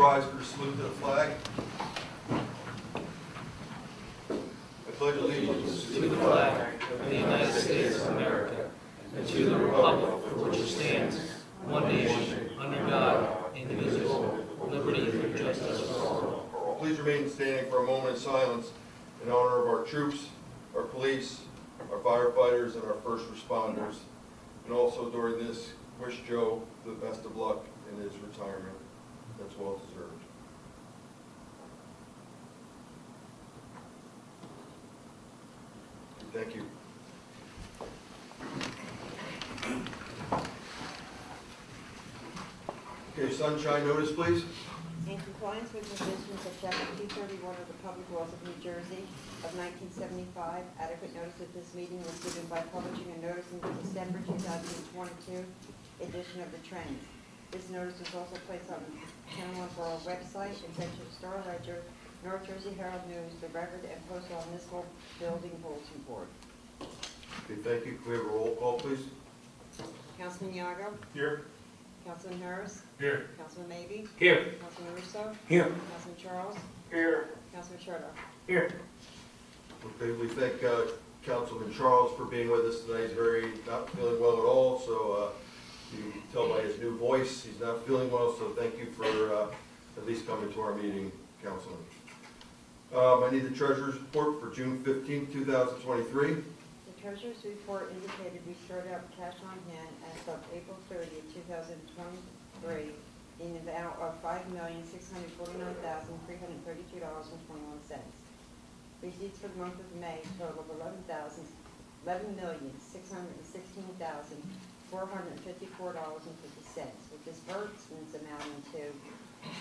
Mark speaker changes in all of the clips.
Speaker 1: rise for the salute to the flag. I pledge allegiance
Speaker 2: to the flag of the United States of America and to the republic for which it stands, one nation, under God, indivisible, with liberty and justice for all.
Speaker 1: Please remain standing for a moment of silence in honor of our troops, our police, our firefighters, and our first responders. And also during this, wish Joe the best of luck in his retirement. That's well deserved. Thank you. Okay, sunshine notice, please.
Speaker 3: In compliance with provisions of Chapter 231 of the Public Laws of New Jersey of 1975, adequate notice of this meeting was given by publishing a notice in the December 2022 edition of the Trends. This notice was also placed on the Kinnelon Boro website, Adventure Star Ledger, North Jersey Herald News, The Record, and posted on municipal building bulletin board.
Speaker 1: Okay, thank you. Can we have a roll call, please?
Speaker 3: Councilman Yago?
Speaker 1: Here.
Speaker 3: Councilman Harris?
Speaker 1: Here.
Speaker 3: Councilman Mabey?
Speaker 2: Here.
Speaker 3: Councilman Russo?
Speaker 2: Here.
Speaker 3: Councilman Charles?
Speaker 2: Here.
Speaker 3: Councilman Sherdock?
Speaker 2: Here.
Speaker 1: Okay, we thank Councilman Charles for being with us tonight. He's not feeling well at all, so you can tell by his new voice he's not feeling well, so thank you for at least coming to our meeting, Councilman. I need the Treasurer's report for June 15th, 2023.
Speaker 3: The Treasurer's report indicated we started out with cash on hand as of April 30th, 2023, in the amount of $5,649,332.21. Receipts for the month of May total of $11,116,454.50, with disbursements amounting to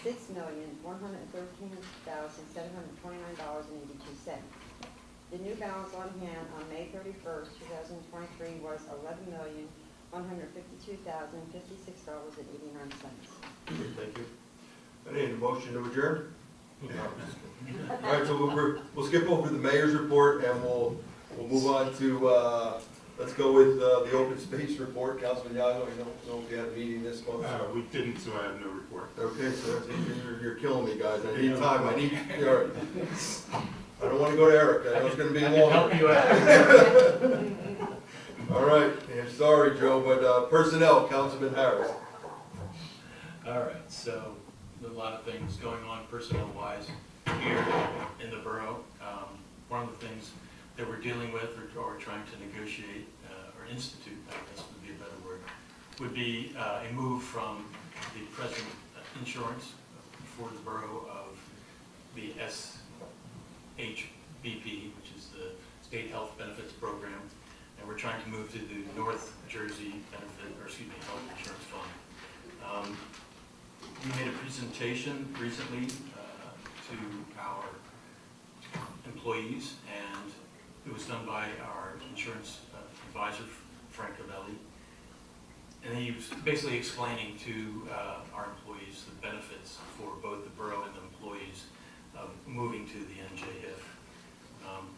Speaker 3: $6,113,729.82. The new balance on hand on May 31st, 2023 was $11,152,056.89.
Speaker 1: Thank you. I need a motion to adjourn. All right, so we'll skip over the mayor's report and we'll move on to let's go with the open space report. Councilman Yago, I don't know if you had a meeting this month.
Speaker 4: We didn't, so I have no report.
Speaker 1: Okay, so you're killing me, guys. I need time. I need. I don't want to go to Eric. I know it's going to be long.
Speaker 2: Help you out.
Speaker 1: All right. I'm sorry, Joe, but personnel, Councilman Harris.
Speaker 5: All right, so a lot of things going on personnel-wise here in the borough. One of the things that we're dealing with or trying to negotiate or institute, I guess would be a better word, would be a move from the present insurance for the borough of the SHBP, which is the State Health Benefits Program, and we're trying to move to the North Jersey Health Insurance Fund. We made a presentation recently to our employees, and it was done by our insurance advisor, Frank Cavelli. And he was basically explaining to our employees the benefits for both the borough and the employees of moving to the NJIF.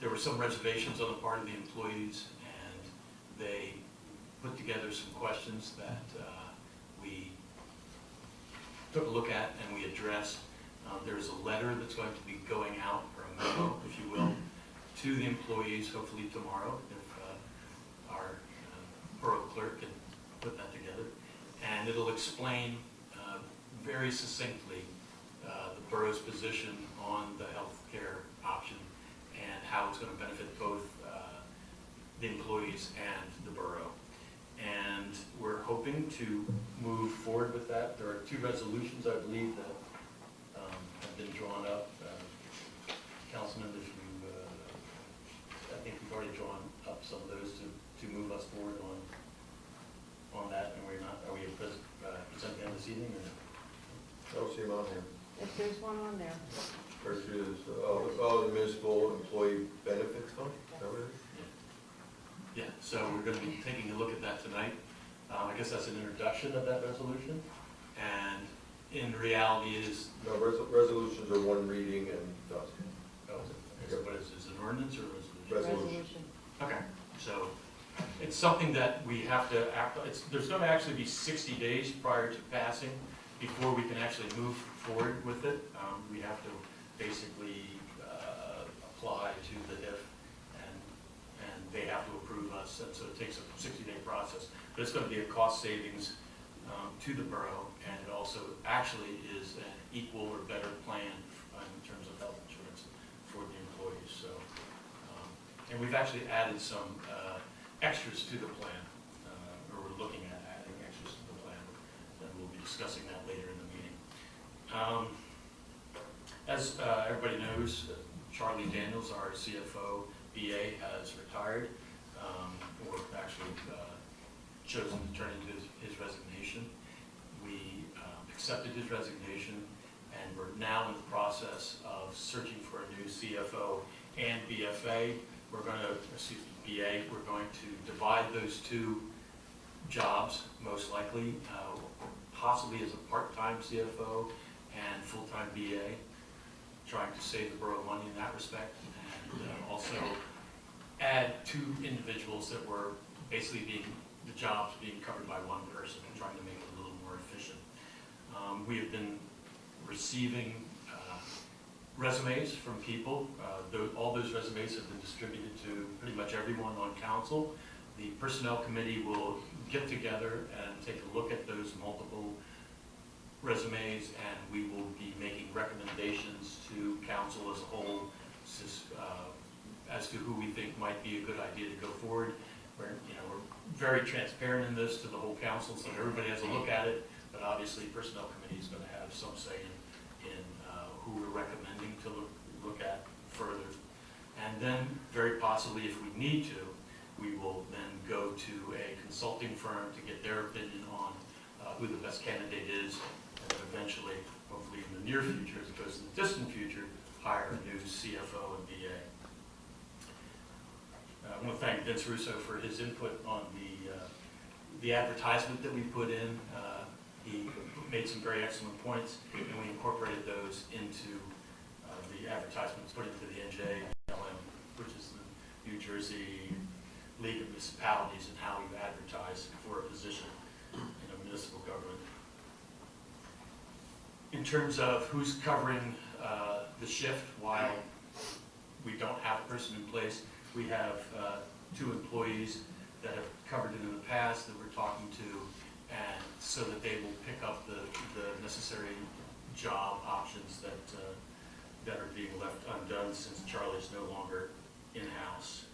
Speaker 5: There were some reservations on the part of the employees, and they put together some questions that we took a look at and we addressed. There's a letter that's going to be going out, or a memo, if you will, to the employees, hopefully tomorrow, if our borough clerk can put that together. And it'll explain very succinctly the borough's position on the health care option and how it's going to benefit both the employees and the borough. And we're hoping to move forward with that. There are 2 resolutions, I believe, that have been drawn up. Councilman, if you, I think we've already drawn up some of those to move us forward on that, and are we presenting them this evening? Or?
Speaker 1: I don't see him on here.
Speaker 3: If there's one on there.
Speaker 1: Versus, the municipal employee benefits fund? Is that what it is?
Speaker 5: Yeah, so we're going to be taking a look at that tonight. I guess that's an introduction of that resolution, and in reality is...
Speaker 1: No, resolutions are one reading and done.
Speaker 5: Oh, is it? What is it, an ordinance or a resolution?
Speaker 1: Resolution.
Speaker 5: Okay, so it's something that we have to act, there's going to actually be 60 days prior to passing before we can actually move forward with it, we have to basically apply to the HIF, and they have to approve us, and so it takes a 60-day process. But it's going to be a cost savings to the borough, and it also actually is an equal or better plan in terms of health insurance for the employees. So, and we've actually added some extras to the plan, or we're looking at adding extras to the plan, and we'll be discussing that later in the meeting. As everybody knows, Charlie Daniels, our CFO BA, has retired, or actually chosen to turn in his resignation. We accepted his resignation, and we're now in the process of searching for a new CFO and BFA. We're going to, BA, we're going to divide those two jobs, most likely, possibly as a part-time CFO and full-time BA, trying to save the borough money in that respect, and also add two individuals that were basically the jobs being covered by one person, and trying to make it a little more efficient. We have been receiving resumes from people. All those resumes have been distributed to pretty much everyone on council. The personnel committee will get together and take a look at those multiple resumes, and we will be making recommendations to council as a whole as to who we think might be a good idea to go forward. We're very transparent in this to the whole council, so everybody has a look at it, but obviously personnel committee is going to have some say in who we're recommending to look at further. And then, very possibly, if we need to, we will then go to a consulting firm to get their opinion on who the best candidate is, and eventually, hopefully in the near future, as opposed to the distant future, hire a new CFO and BA. I want to thank Vince Russo for his input on the advertisement that we put in. He made some very excellent points, and we incorporated those into the advertisements put into the NJLM, which is the New Jersey League of Municipalities, and how you advertise for a position in a municipal government. In terms of who's covering the shift while we don't have a person in place, we have two employees that have covered it in the past that we're talking to, and so that they will pick up the necessary job options that are being left undone since Charlie's no longer in-house.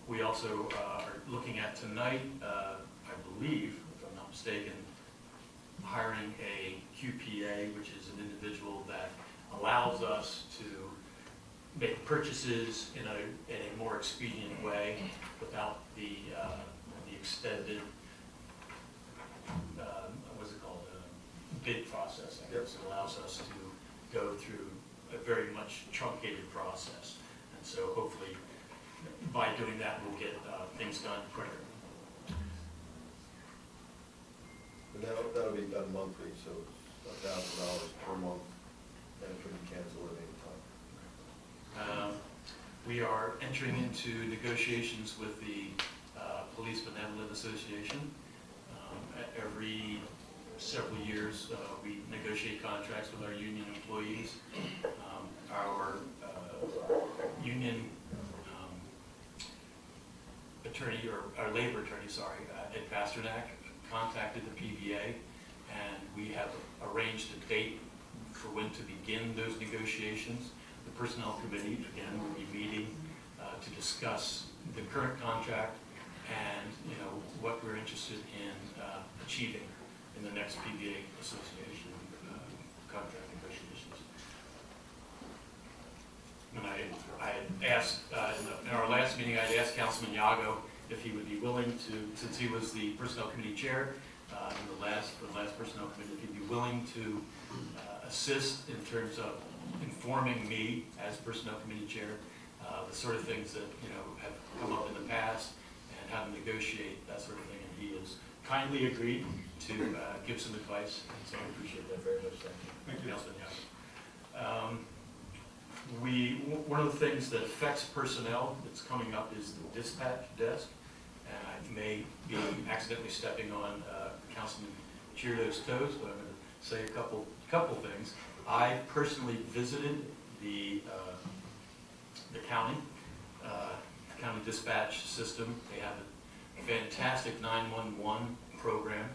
Speaker 5: We also are looking at tonight, I believe, if I'm not mistaken, hiring a QPA, which is an individual that allows us to make purchases in a more expedient way without the extended, what's it called, bid process. I guess it allows us to go through a very much truncated process. And so hopefully by doing that, we'll get things done quicker.
Speaker 1: And that'll be done monthly, so it's $1,000 per month, and it can be canceled at any time.
Speaker 5: We are entering into negotiations with the Police Benevolent Association. Every several years, we negotiate contracts with our union employees. Our union attorney, or our labor attorney, Ed Pasternak, contacted the PBA, and we have arranged a date for when to begin those negotiations. The Personnel Committee, again, will be meeting to discuss the current contract and what we're interested in achieving in the next PBA Association contract negotiations. And I had asked, in our last meeting, I had asked Councilman Yago if he would be willing to, since he was the Personnel Committee Chair in the last Personnel Committee, if he'd be willing to assist in terms of informing me as Personnel Committee Chair, the sort of things that have come up in the past and how to negotiate, that sort of thing. And he has kindly agreed to give some advice, and so I appreciate that very much. Thank you, Councilman Yago. One of the things that affects personnel that's coming up is the dispatch desk, and I may be accidentally stepping on Councilman Cheerio's toes, but I'm going to say a couple things. I personally visited the county dispatch system. They have a fantastic 911 program,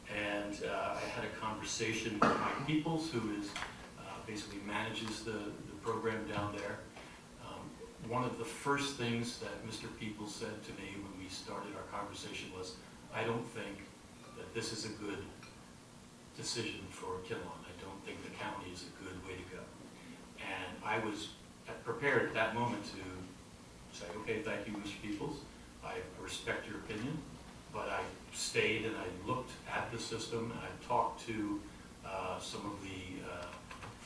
Speaker 5: and I had a conversation with Mike Peoples, who is basically manages the program down there. One of the first things that Mr. Peoples said to me when we started our conversation was, I don't think that this is a good decision for Kinnelon. I don't think the county is a good way to go. And I was prepared at that moment to say, okay, thank you, Mr. Peoples. I respect your opinion, but I stayed and I looked at the system and I talked to some of the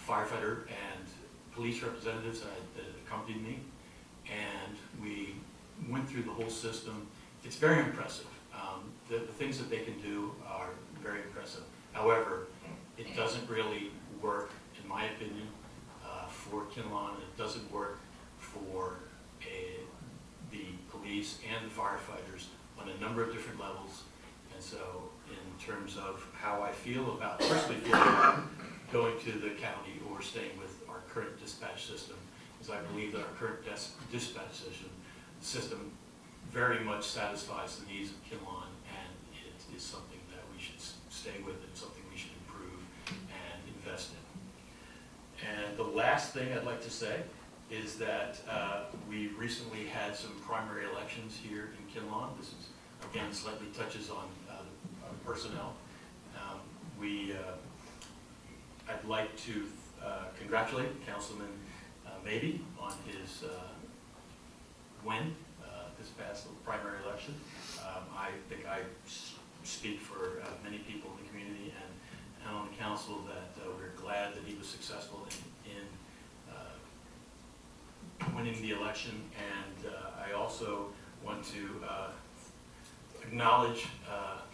Speaker 5: firefighter and police representatives that accompanied me, and we went through the whole system. It's very impressive. The things that they can do are very impressive. However, it doesn't really work, in my opinion, for Kinnelon. It doesn't work for the police and the firefighters on a number of different levels. And so in terms of how I feel about, personally feel about going to the county or staying with our current dispatch system, is I believe that our current dispatch system very much satisfies the needs of Kinnelon, and it is something that we should stay with and something we should improve and invest in. And the last thing I'd like to say is that we recently had some primary elections here in Kinnelon. This is, again, slightly touches on personnel. I'd like to congratulate Councilman Mabey on his win this past primary election. I think I speak for many people in the community and on the council that we're glad that he was successful in winning the election. And I also want to acknowledge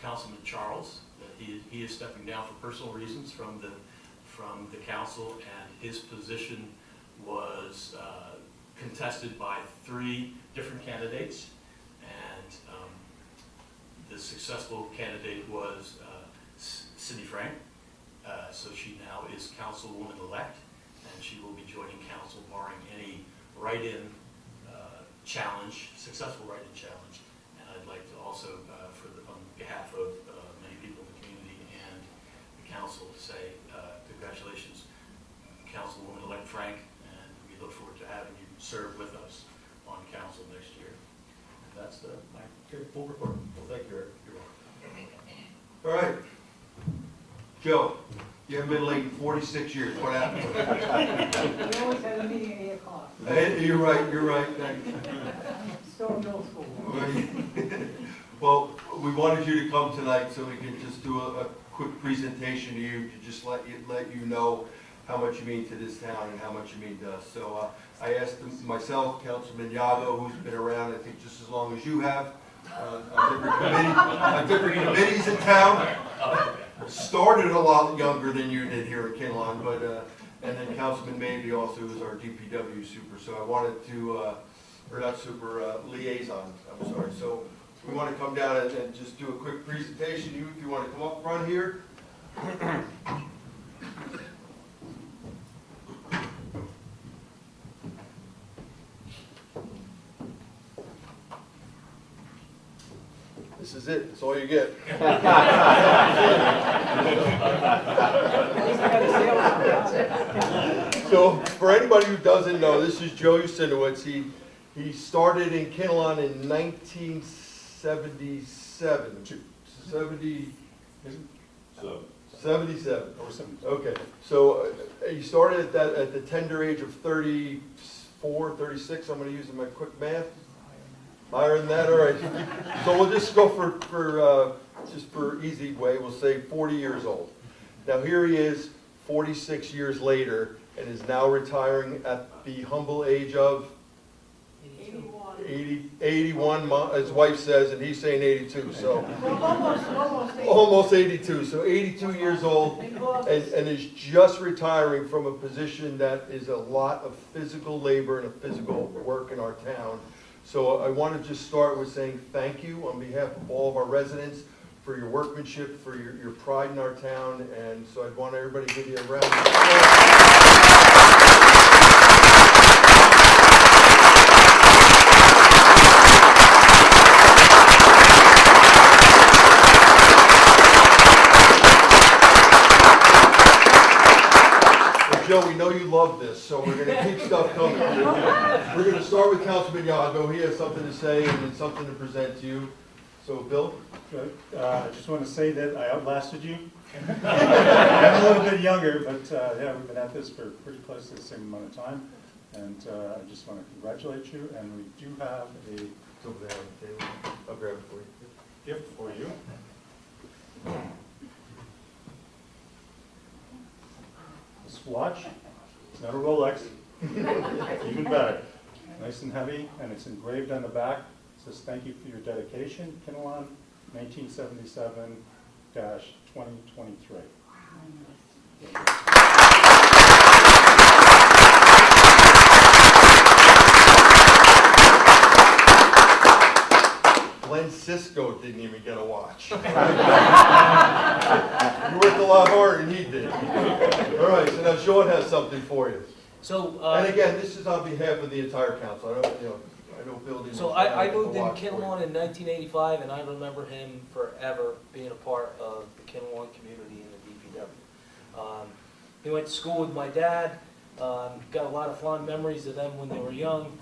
Speaker 5: Councilman Charles, that he is stepping down for personal reasons from the council, and his position was contested by 3 different candidates, and the successful candidate was Cindy Frank. So she now is councilwoman-elect, and she will be joining council barring any write-in successful write-in challenge. And I'd like to also, on behalf of many people in the community and the council, say congratulations, Councilwoman-elect Frank, and we look forward to having you serve with us on council next year. And that's my full report.
Speaker 1: Well, thank you, Eric.
Speaker 5: You're welcome.
Speaker 1: All right. Joe, you haven't been late in 46 years. What happened?
Speaker 6: We always had a meeting at 8 o'clock.
Speaker 1: Hey, you're right, thank you.
Speaker 6: Still middle school.
Speaker 1: Well, we wanted you to come tonight so we can just do a quick presentation to you, to just let you know how much you mean to this town and how much you mean to us. So I asked myself, Councilman Yago, who's been around, I think, just as long as you have, on different committees in town. Started a lot younger than you did here at Kinnelon, but and then Councilman Mabey also is our DPW super. So I wanted to, or not super, liaison. I'm sorry. So we want to come down and just do a quick presentation. If you want to come up front here. This is it. That's all you get. So for anybody who doesn't know, this is Joe Usinowitz. He started in Kinnelon in 1977. 77. Okay. So he started at the tender age of 34, 36. I'm going to use my quick math. Higher than that, all right. So we'll just go just for easy way, we'll say 40 years old. Now here he is, 46 years later, and is now retiring at the humble age of 81, his wife says, and he's saying 82, so. Almost 82, so 82 years old, and is just retiring from a position that is a lot of physical labor and a physical work in our town. So I want to just start with saying thank you on behalf of all of our residents for your workmanship, for your pride in our town, and so I'd want everybody to give you a round of applause. Joe, we know you love this, so we're going to keep stuff coming. We're going to start with Councilman Yago. He has something to say and then something to present to you. So, Bill?
Speaker 4: I just want to say that I outlasted you. I'm a little bit younger, but yeah, we've been at this for pretty close to the same amount of time. And I just want to congratulate you, and we do have a
Speaker 1: It's over there on the table. I'll grab it for you.
Speaker 4: gift for you. This watch, it's not a Rolex, even better. Nice and heavy, and it's engraved on the back. It says, "Thank you for your dedication, Kinnelon, 1977-2023.
Speaker 1: Glenn Cisco didn't even get a watch. You worked a lot harder than he did. All right, so now Sean has something for you.
Speaker 2: So,
Speaker 1: And again, this is on behalf of the entire council. I know Bill didn't.
Speaker 2: so I moved in Kinnelon in 1985, and I remember him forever being a part of the Kinnelon community in the DPW. He went to school with my dad. Got a lot of fond memories of them when they were young.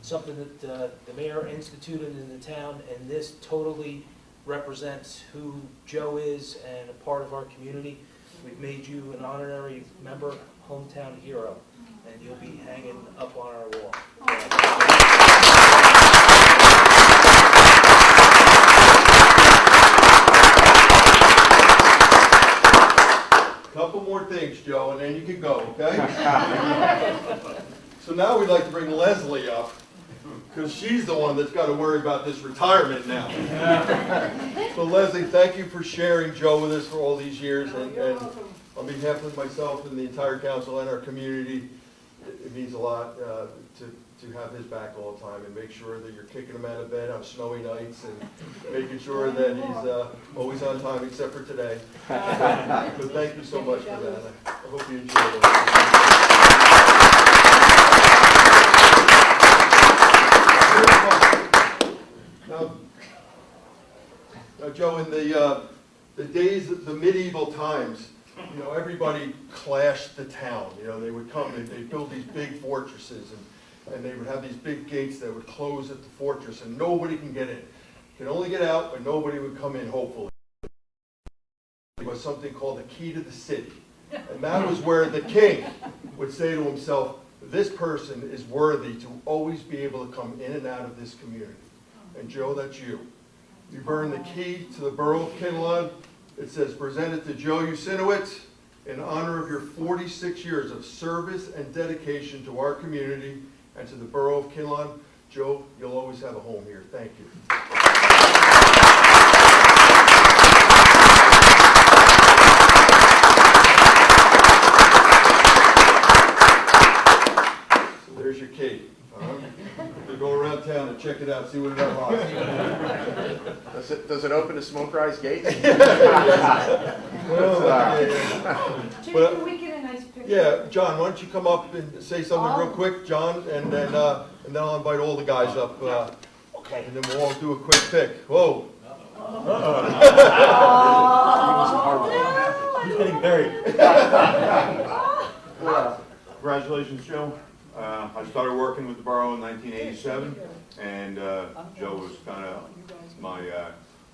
Speaker 2: Something that the mayor instituted in the town, and this totally represents who Joe is and a part of our community. We've made you an honorary member, hometown hero, and you'll be hanging up on our wall.
Speaker 1: Couple more things, Joe, and then you can go, okay? So now we'd like to bring Leslie up, because she's the one that's got to worry about this retirement now. So Leslie, thank you for sharing Joe with us for all these years, and on behalf of myself and the entire council and our community, it means a lot to have his back all the time and make sure that you're kicking him out of bed on snowy nights and making sure that he's always on time except for today. So thank you so much for that. I hope you enjoyed it. Now, Joe, in the days of the medieval times, everybody clashed the town. They would come and they'd build these big fortresses, and they would have these big gates that would close at the fortress, and nobody can get in. You can only get out, but nobody would come in, hopefully. It was something called the key to the city. And that was where the king would say to himself, this person is worthy to always be able to come in and out of this community. And Joe, that's you. You've earned the key to the Borough of Kinnelon. It says, presented to Joe Usinowitz in honor of your 46 years of service and dedication to our community and to the Borough of Kinnelon. Joe, you'll always have a home here. Thank you. So there's your key. You go around town and check it out, see what it unlocks.
Speaker 7: Does it open the smoke rise gate?
Speaker 1: Well,
Speaker 6: Can we get a nice picture?
Speaker 1: yeah, John, why don't you come up and say something real quick, John, and then I'll invite all the guys up. Okay. And then we'll all do a quick pick. Whoa.
Speaker 4: He's getting buried.
Speaker 8: Congratulations, Joe. I started working with the borough in 1987, and Joe was kind of my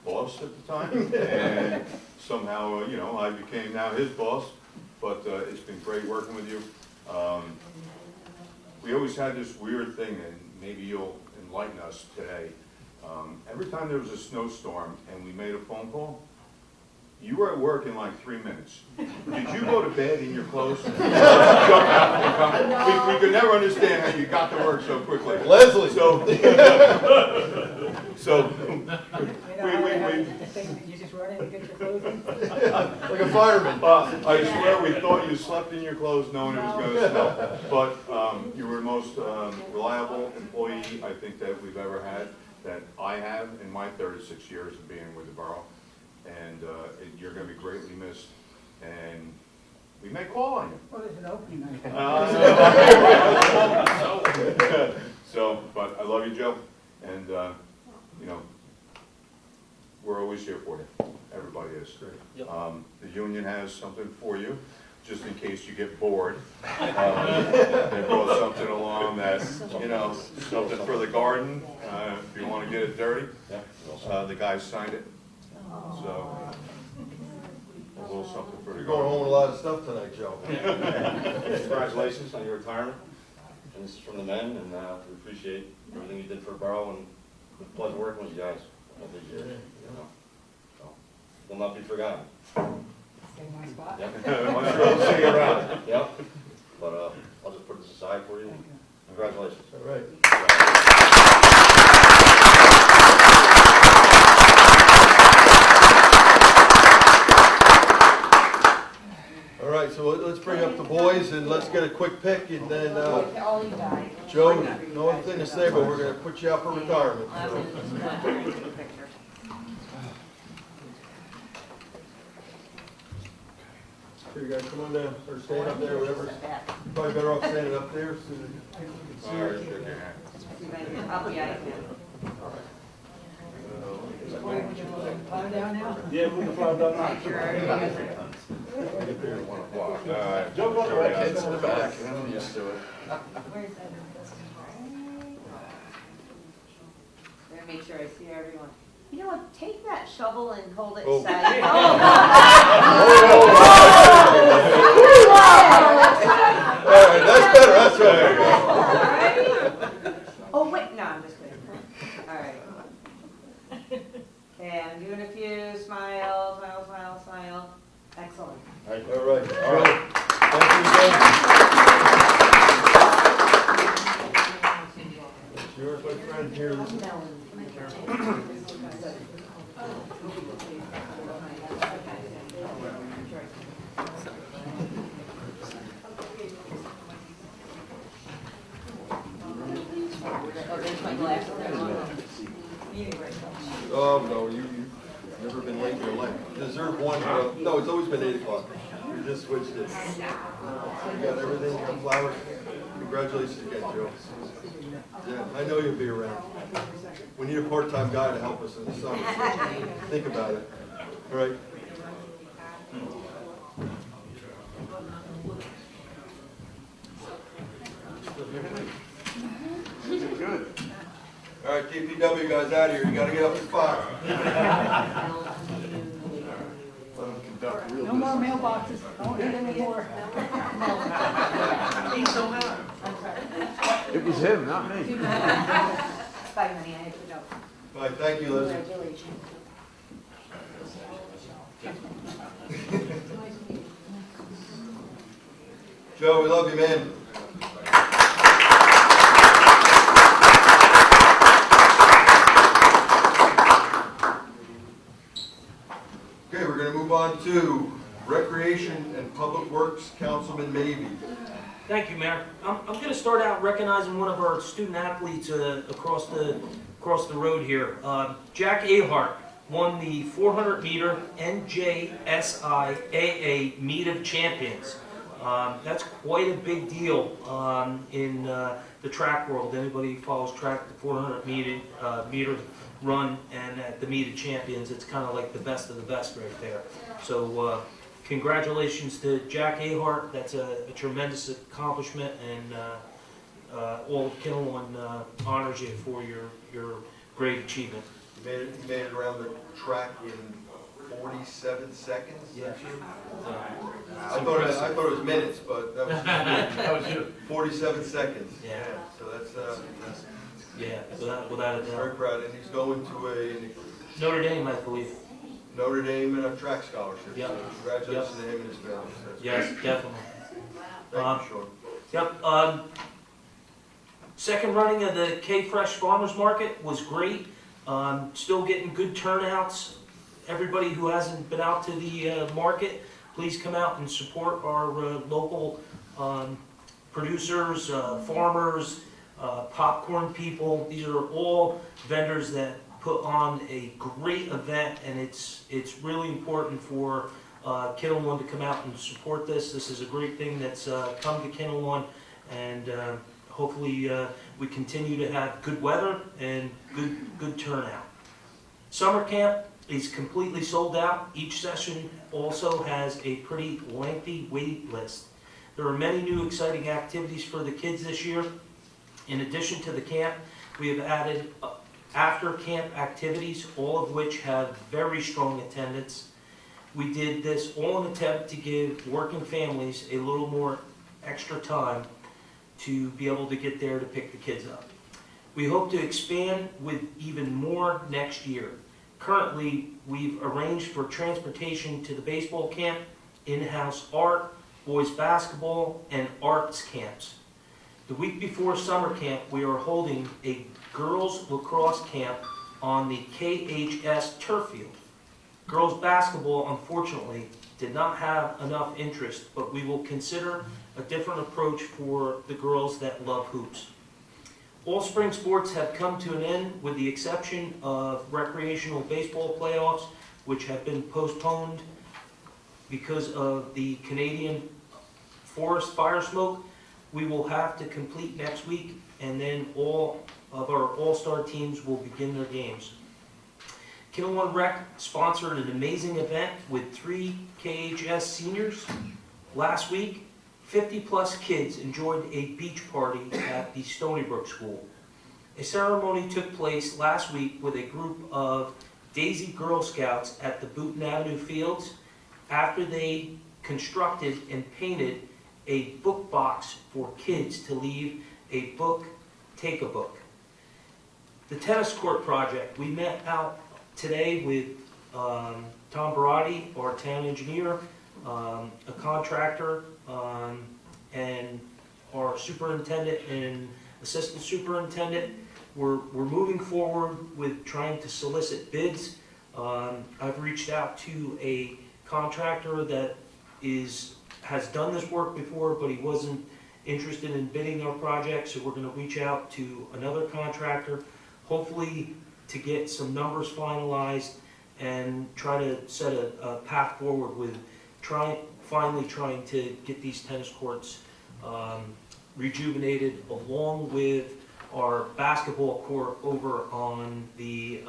Speaker 8: boss at the time, and somehow, I became now his boss, but it's been great working with you. We always had this weird thing, and maybe you'll enlighten us today. Every time there was a snowstorm and we made a phone call, you were at work in like 3 minutes. Did you go to bed in your clothes? Jump out and come? We could never understand how you got to work so quickly.
Speaker 1: Leslie.
Speaker 6: You just run in and get your clothes in?
Speaker 1: Like a fireman.
Speaker 8: I swear we thought you slept in your clothes knowing it was going to snow. But you were the most reliable employee I think that we've ever had, that I have in my 36 years of being with the borough. and you're going to be greatly missed. And we may call on you.
Speaker 6: Well, there's an opening night.
Speaker 8: So, but I love you, Joe, and you know, we're always here for you. Everybody is.
Speaker 2: Yep.
Speaker 8: The union has something for you, just in case you get bored. They brought something along that, you know, something for the garden, if you want to get it dirty. The guys signed it, so a little something for the
Speaker 1: You're going
Speaker 8: garden.
Speaker 1: home with a lot of stuff tonight, Joe.
Speaker 9: Congratulations on your retirement, and this is from the men, and we appreciate everything you did for Boro, and it's a pleasure working with you guys all these years, you know. So, will not be forgotten.
Speaker 6: Stay my spot.
Speaker 9: Yep. I'm sure we'll see you around. Yep. But I'll just put this aside for you. Congratulations.
Speaker 1: All right. All right, so let's bring up the boys and let's get a quick pick, and then,
Speaker 3: All you guys.
Speaker 1: Joe, no one thing to say, but we're gonna put you out for retirement.
Speaker 3: I'm
Speaker 1: so.
Speaker 3: gonna just take a picture.
Speaker 1: Here, you guys, come on down, or stand up there, whatever. Probably better off standing up there, so that
Speaker 8: All right, shake your hand.
Speaker 3: Up, yeah,
Speaker 6: Calm down now.
Speaker 4: Yeah, we can find out.
Speaker 3: I can.
Speaker 8: Get there at 1 o'clock. All right.
Speaker 4: Joe, all right.
Speaker 7: Kids in the back, I'm used to it.
Speaker 3: Gotta make sure I see everyone. You know what, take that shovel and hold it
Speaker 1: Oh.
Speaker 3: steady.
Speaker 1: All right, that's better, that's better.
Speaker 3: Oh, wait, no, I'm just kidding. All right. Okay, I'm doing a few smiles, smile, smile, smile. Excellent.
Speaker 1: All right, Joe, thank you again. It's yours, my friend, here.
Speaker 3: Oh, there's my glasses.
Speaker 1: Oh, no, you've never been late in your life. Deserve one, no, it's always been 8 o'clock. You just switched it. You got everything, you got flowers. Congratulations again, Joe. Yeah, I know you'll be around. We need a part-time guy to help us in the summer. So think about it. All right.
Speaker 7: Good.
Speaker 1: All right, DPW guys out of here. You gotta get up at 5.
Speaker 7: Conduct real
Speaker 6: No more
Speaker 7: business.
Speaker 6: mailboxes, don't need any more.
Speaker 7: It was him, not me.
Speaker 3: Bye, honey, I have to go.
Speaker 1: All right, thank you, Liz.
Speaker 3: Congratulations.
Speaker 1: Joe, we love you, man. Okay, we're gonna move on to Recreation and Public Works, Councilman Mavey.
Speaker 2: Thank you, Mayor. I'm going to start out recognizing one of our student athletes across the road here. Jack Ahart won the 400 meter NJSIAA Meet of Champions. That's quite a big deal in the track world. Anybody who follows track, the 400 meter run and at the Meet of Champions, it's kind of like the best of the best right there. So congratulations to Jack Ahart. That's a tremendous accomplishment, and all of Kinnelon honors you for your great achievement.
Speaker 1: You made it around the track in 47 seconds?
Speaker 2: Yeah.
Speaker 1: I thought it was minutes, but that was 47 seconds.
Speaker 2: Yeah.
Speaker 1: So that's
Speaker 2: Yeah, without a
Speaker 1: very
Speaker 2: doubt.
Speaker 1: proud, and he's going to a
Speaker 2: Notre Dame, I believe.
Speaker 1: Notre Dame and a track scholarship.
Speaker 2: Yep.
Speaker 1: So congratulations to him and his family. That's
Speaker 2: Yes,
Speaker 1: great.
Speaker 2: definitely.
Speaker 1: Thank you, Sean.
Speaker 2: Yep. Second running of the K-Fresh Farmers Market was great. Still getting good turnouts. Everybody who hasn't been out to the market, please come out and support our local producers, farmers, popcorn people. These are all vendors that put on a great event, and it's really important for Kinnelon to come out and support this. This is a great thing that's come to Kinnelon, and hopefully we continue to have good weather and good turnout. Summer camp is completely sold out. Each session also has a pretty lengthy wait list. There are many new exciting activities for the kids this year. In addition to the camp, we have added after camp activities, all of which have very strong attendance. We did this all in an attempt to give working families a little more extra time to be able to get there to pick the kids up. We hope to expand with even more next year. Currently, we've arranged for transportation to the baseball camp, in-house art, boys basketball, and arts camps. The week before summer camp, we are holding a girls lacrosse camp on the KHS turf field. Girls basketball, unfortunately, did not have enough interest, but we will consider a different approach for the girls that love hoops. All spring sports have come to an end with the exception of recreational baseball playoffs, which have been postponed because of the Canadian forest fire smoke. We will have to complete next week, and then all of our all-star teams will begin their games. Kinnelon Rec sponsored an amazing event with 3 KHS seniors. Last week, 50-plus kids enjoyed a beach party at the Stony Brook School. A ceremony took place last week with a group of Daisy Girl Scouts at the Boonton Avenue Fields after they constructed and painted a book box for kids to leave a book, take a book. The tennis court project, we met out today with Tom Barati, our town engineer, a contractor, and our superintendent and assistant superintendent. We're moving forward with trying to solicit bids. I've reached out to a contractor that has done this work before, but he wasn't interested in bidding our project, so we're going to reach out to another contractor, hopefully to get some numbers finalized and try to set a path forward with finally trying to get these tennis courts rejuvenated, along with our basketball court over on the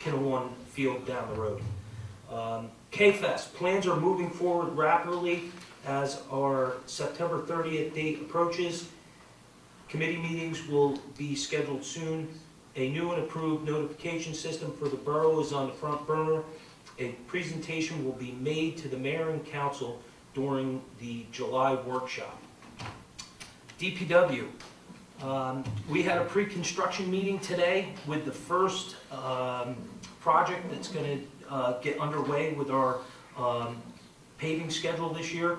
Speaker 2: Kinnelon field down the road. K-Fest, plans are moving forward rapidly as our September 30th date approaches. Committee meetings will be scheduled soon. A new and approved notification system for the borough is on the front burner. A presentation will be made to the mayor and council during the July workshop. DPW. We had a pre-construction meeting today with the first project that's going to get underway with our paving schedule this year.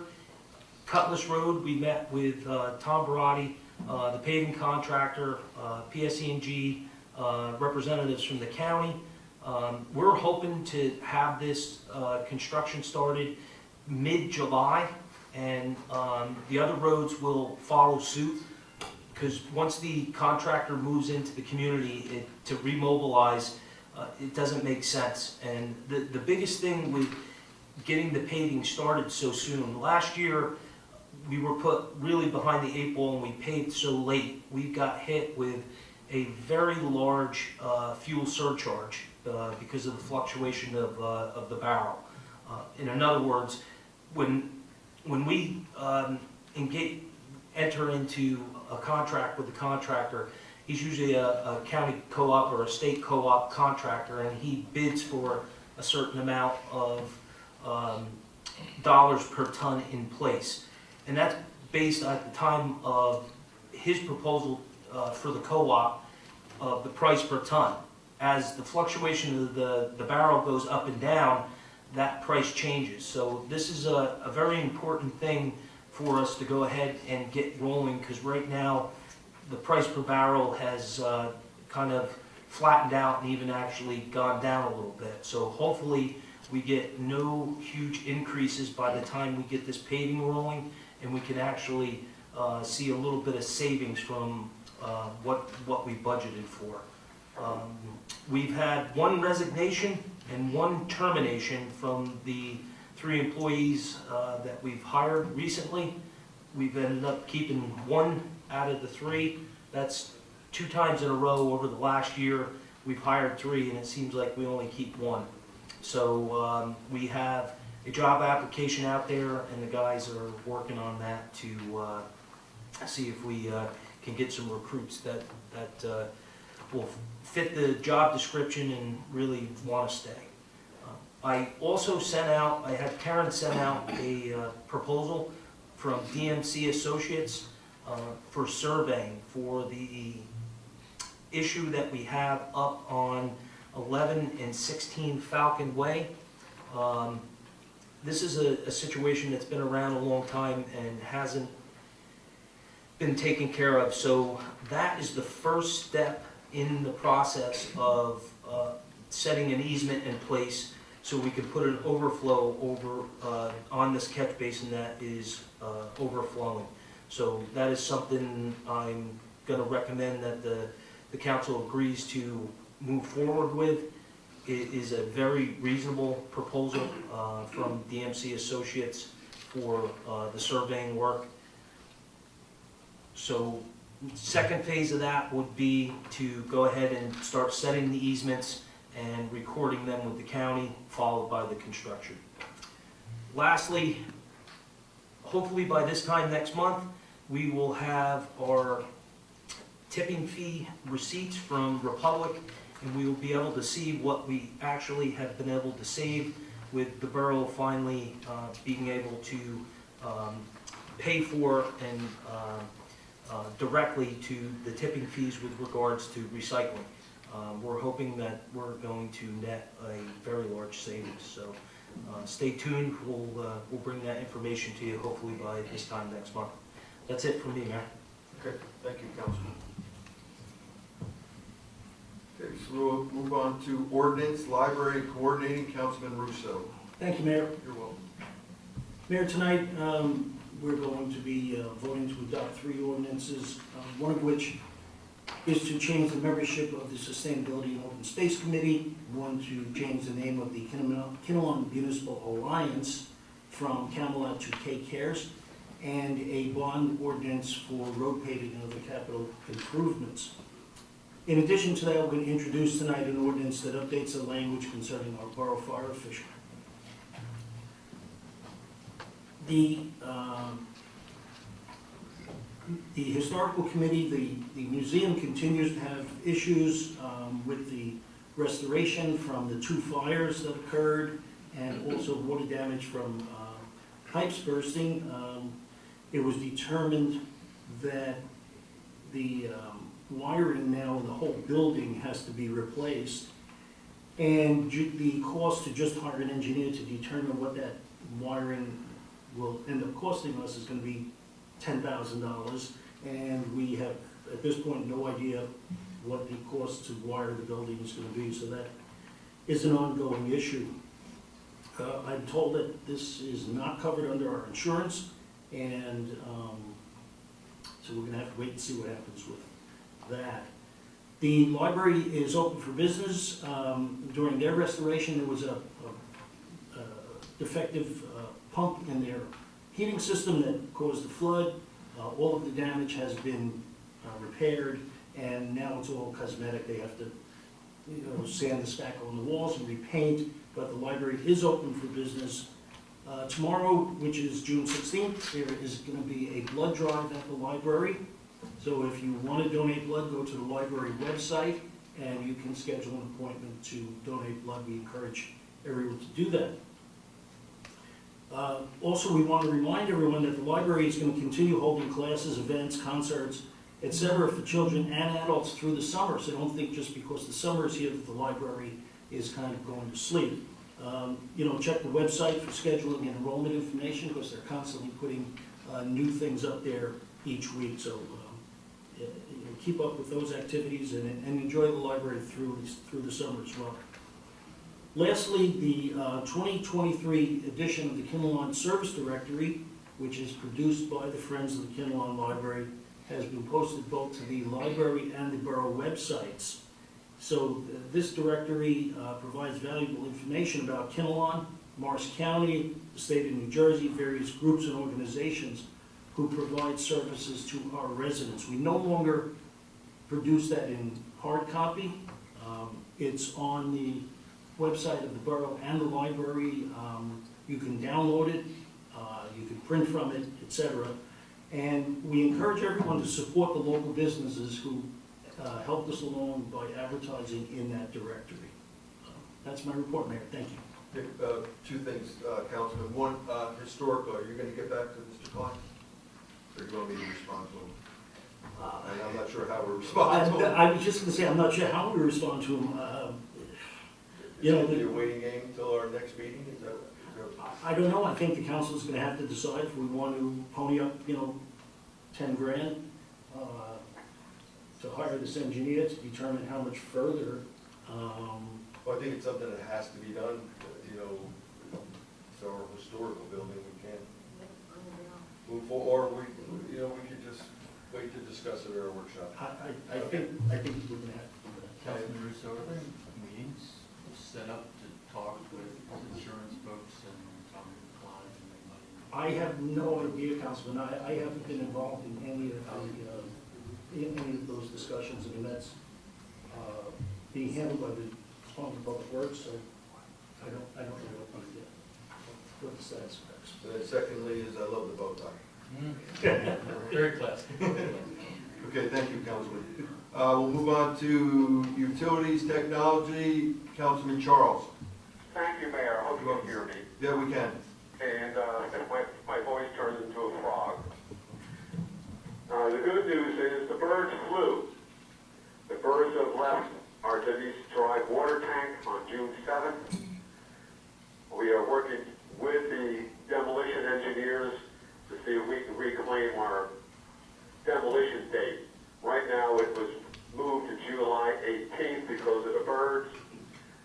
Speaker 2: Cutlass Road, we met with Tom Barati, the paving contractor, PSE&G, representatives from the county. We're hoping to have this construction started mid-July, and the other roads will follow suit, because once the contractor moves into the community, to remobilize, it doesn't make sense. And the biggest thing with getting the paving started so soon, last year we were put really behind the 8 ball and we paved so late. We got hit with a very large fuel surcharge because of the fluctuation of the barrel. In other words, when we enter into a contract with the contractor, he's usually a county co-op or a state co-op contractor, and he bids for a certain amount of dollars per ton in place. And that's based at the time of his proposal for the co-op of the price per ton. As the fluctuation of the barrel goes up and down, that price changes. So this is a very important thing for us to go ahead and get rolling, because right now the price per barrel has kind of flattened out and even actually gone down a little bit. So hopefully we get no huge increases by the time we get this paving rolling, and we can actually see a little bit of savings from what we budgeted for. We've had one resignation and one termination from the 3 employees that we've hired recently. We've ended up keeping 1 out of the 3. That's 2 times in a row over the last year. We've hired 3, and it seems like we only keep 1. So we have a job application out there, and the guys are working on that to see if we can get some recruits that will fit the job description and really want to stay. I also I had Karen send out a proposal from DMC Associates for surveying for the issue that we have up on 11 and 16 Falcon Way. This is a situation that's been around a long time and hasn't been taken care of. So that is the first step in the process of setting an easement in place so we can put an overflow over on this catch basin that is overflowing. So that is something I'm going to recommend that the council agrees to move forward with. It is a very reasonable proposal from DMC Associates for the surveying work. So second phase of that would be to go ahead and start setting the easements and recording them with the county, followed by the construction. Lastly, hopefully by this time next month, we will have our tipping fee receipts from Republic, and we will be able to see what we actually have been able to save, with the borough finally being able to pay for and directly to the tipping fees with regards to recycling. We're hoping that we're going to net a very large savings. So stay tuned. We'll bring that information to you hopefully by this time next month. That's it from me, Mayor.
Speaker 1: Okay, thank you, Councilman. Okay, so we'll move on to ordinance, library coordinating, Councilman Russo.
Speaker 10: Thank you, Mayor.
Speaker 1: You're welcome.
Speaker 10: Mayor, tonight, we're going to be voting to adopt 3 ordinances, one of which is to change the membership of the Sustainability and Open Space Committee, one to change the name of the Kinnelon Municipal Alliance from Camelot to K Cares, and a bond ordinance for road paving and other capital improvements. In addition to that, we're going to introduce tonight an ordinance that updates the language concerning our borough fire official. The historical committee, the museum continues to have issues with the restoration from the 2 fires that occurred, and also water damage from pipes bursting. It was determined that the wiring now in the whole building has to be replaced, and the cost to just hire an engineer to determine what that wiring will end up costing us is going to be $10,000, and we have at this point no idea what the cost to wire the building is going to be, so that is an ongoing issue. I'm told that this is not covered under our insurance, and so we're going to have to wait and see what happens with that. The library is open for business. During their restoration, there was a defective pump in their heating system that caused the flood. All of the damage has been repaired, and now it's all cosmetic. They have to sand the spackle on the walls and repaint, but the library is open for business. Tomorrow, which is June 16th, there is going to be a blood drive at the library. So if you want to donate blood, go to the library website, and you can schedule an appointment to donate blood. We encourage everyone to do that. Also, we want to remind everyone that the library is going to continue holding classes, events, concerts, etc. for children and adults through the summer. So don't think just because the summer is here that the library is kind of going to sleep. Check the website for scheduling and enrollment information, because they're constantly putting new things up there each week. So keep up with those activities and enjoy the library through the summer as well. Lastly, the 2023 edition of the Kinnelon Service Directory, which is produced by the Friends of the Kinnelon Library, has been posted both to the library and the borough websites. So this directory provides valuable information about Kinnelon, Morris County, the state of New Jersey, various groups and organizations who provide services to our residents. We no longer produce that in hard copy. It's on the website of the borough and the library. You can download it, you can print from it, etc. And we encourage everyone to support the local businesses who helped us along by advertising in that directory. That's my report, Mayor. Thank you.
Speaker 1: Two things, Councilman. One, historical, are you going to get back to Mr. Klein? Or do you want me to respond to him? And I'm not sure how we're responding to him.
Speaker 10: I was just going to say, I'm not sure how we respond to him. You know,
Speaker 1: Is it a waiting game until our next meeting? Is that?
Speaker 10: I don't know. I think the council's going to have to decide if we want to pony up, 10 grand to hire this engineer to determine how much further.
Speaker 1: Well, I think it's something that has to be done, it's our historical building, we can't move forward, or we could just wait to discuss it at our workshop.
Speaker 10: I think we're going to have to do that.
Speaker 5: Councilman Russo, are there meetings set up to talk with insurance folks and Klein and anybody?
Speaker 10: I have no idea, Councilman. I haven't been involved in any of those discussions. I mean, that's being handled by the Department of Public Works, so I don't know what the status is.
Speaker 1: And then secondly is I love the bow tie.
Speaker 2: Very classy.
Speaker 1: Okay, thank you, Councilman. We'll move on to utilities, technology, Councilman Charles.
Speaker 11: Thank you, Mayor. I hope you can hear me.
Speaker 1: Yeah, we can.
Speaker 11: And if my voice turns into a frog. The good news is the birds flew. The birds have left our Denise Drive water tank on June 7th. We are working with the demolition engineers to see if we can reclaim our demolition date. Right now it was moved to July 18th because of the birds.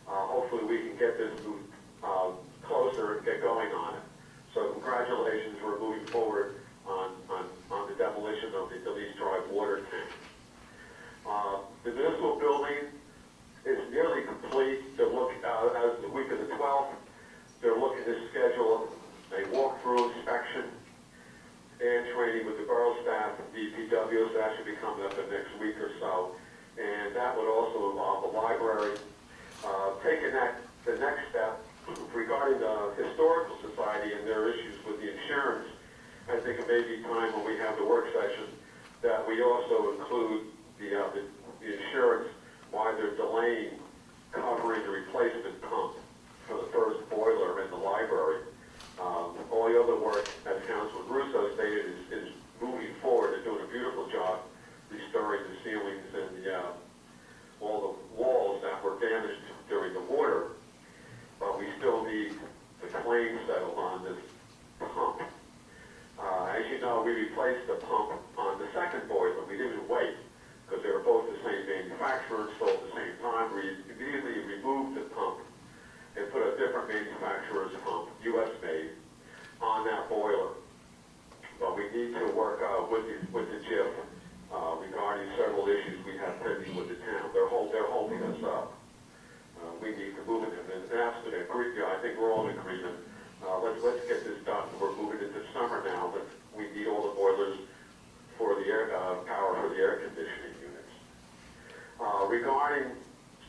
Speaker 11: Hopefully we can get this moved closer and get going on it. So congratulations, we're moving forward on the demolition of the Denise Drive water tank. The municipal building is nearly complete. They're looking, as the week of the 12th, they're looking to schedule a walkthrough inspection and training with the borough staff and DPW. So that should be coming up the next week or so. And that would also involve the library. Taking that the next step regarding the Historical Society and their issues with the insurance, I think it may be time when we have the work session that we also include the insurance, why they're delaying covering the replacement pump for the first boiler in the library. All the other work, as Councilman Russo stated, is moving forward. They're doing a beautiful job restoring the ceilings and all the walls that were damaged during the water. But we still need the claim settled on this pump. As you know, we replaced the pump on the second boiler. We didn't wait because they were both the same manufacturer, installed at the same time. We immediately removed the pump and put a different manufacturer's pump, U.S. made, on that boiler. But we need to work with the JIF regarding several issues we have pending with the town. They're holding us up. We need to move it, and that's the agreement. I think we're all in agreement. Let's get this done. We're moving into summer now, but we need all the boilers for the air power for the air conditioning units. Regarding,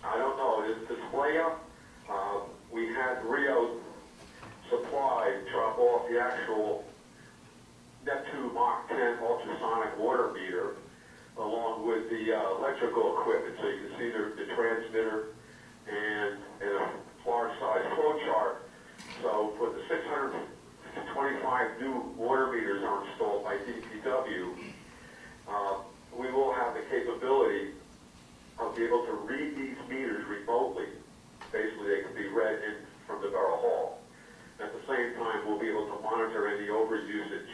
Speaker 11: I don't know, is display up? We had Rio Supply drop off the actual Neptune Mach 10 ultrasonic water meter along with the electrical equipment, so you can see the transmitter and a large size flow chart. So for the 625 new water meters are installed by DPW, we will have the capability of being able to read these meters remotely. Basically, they can be read in from the Borough Hall. At the same time, we'll be able to monitor any overusage,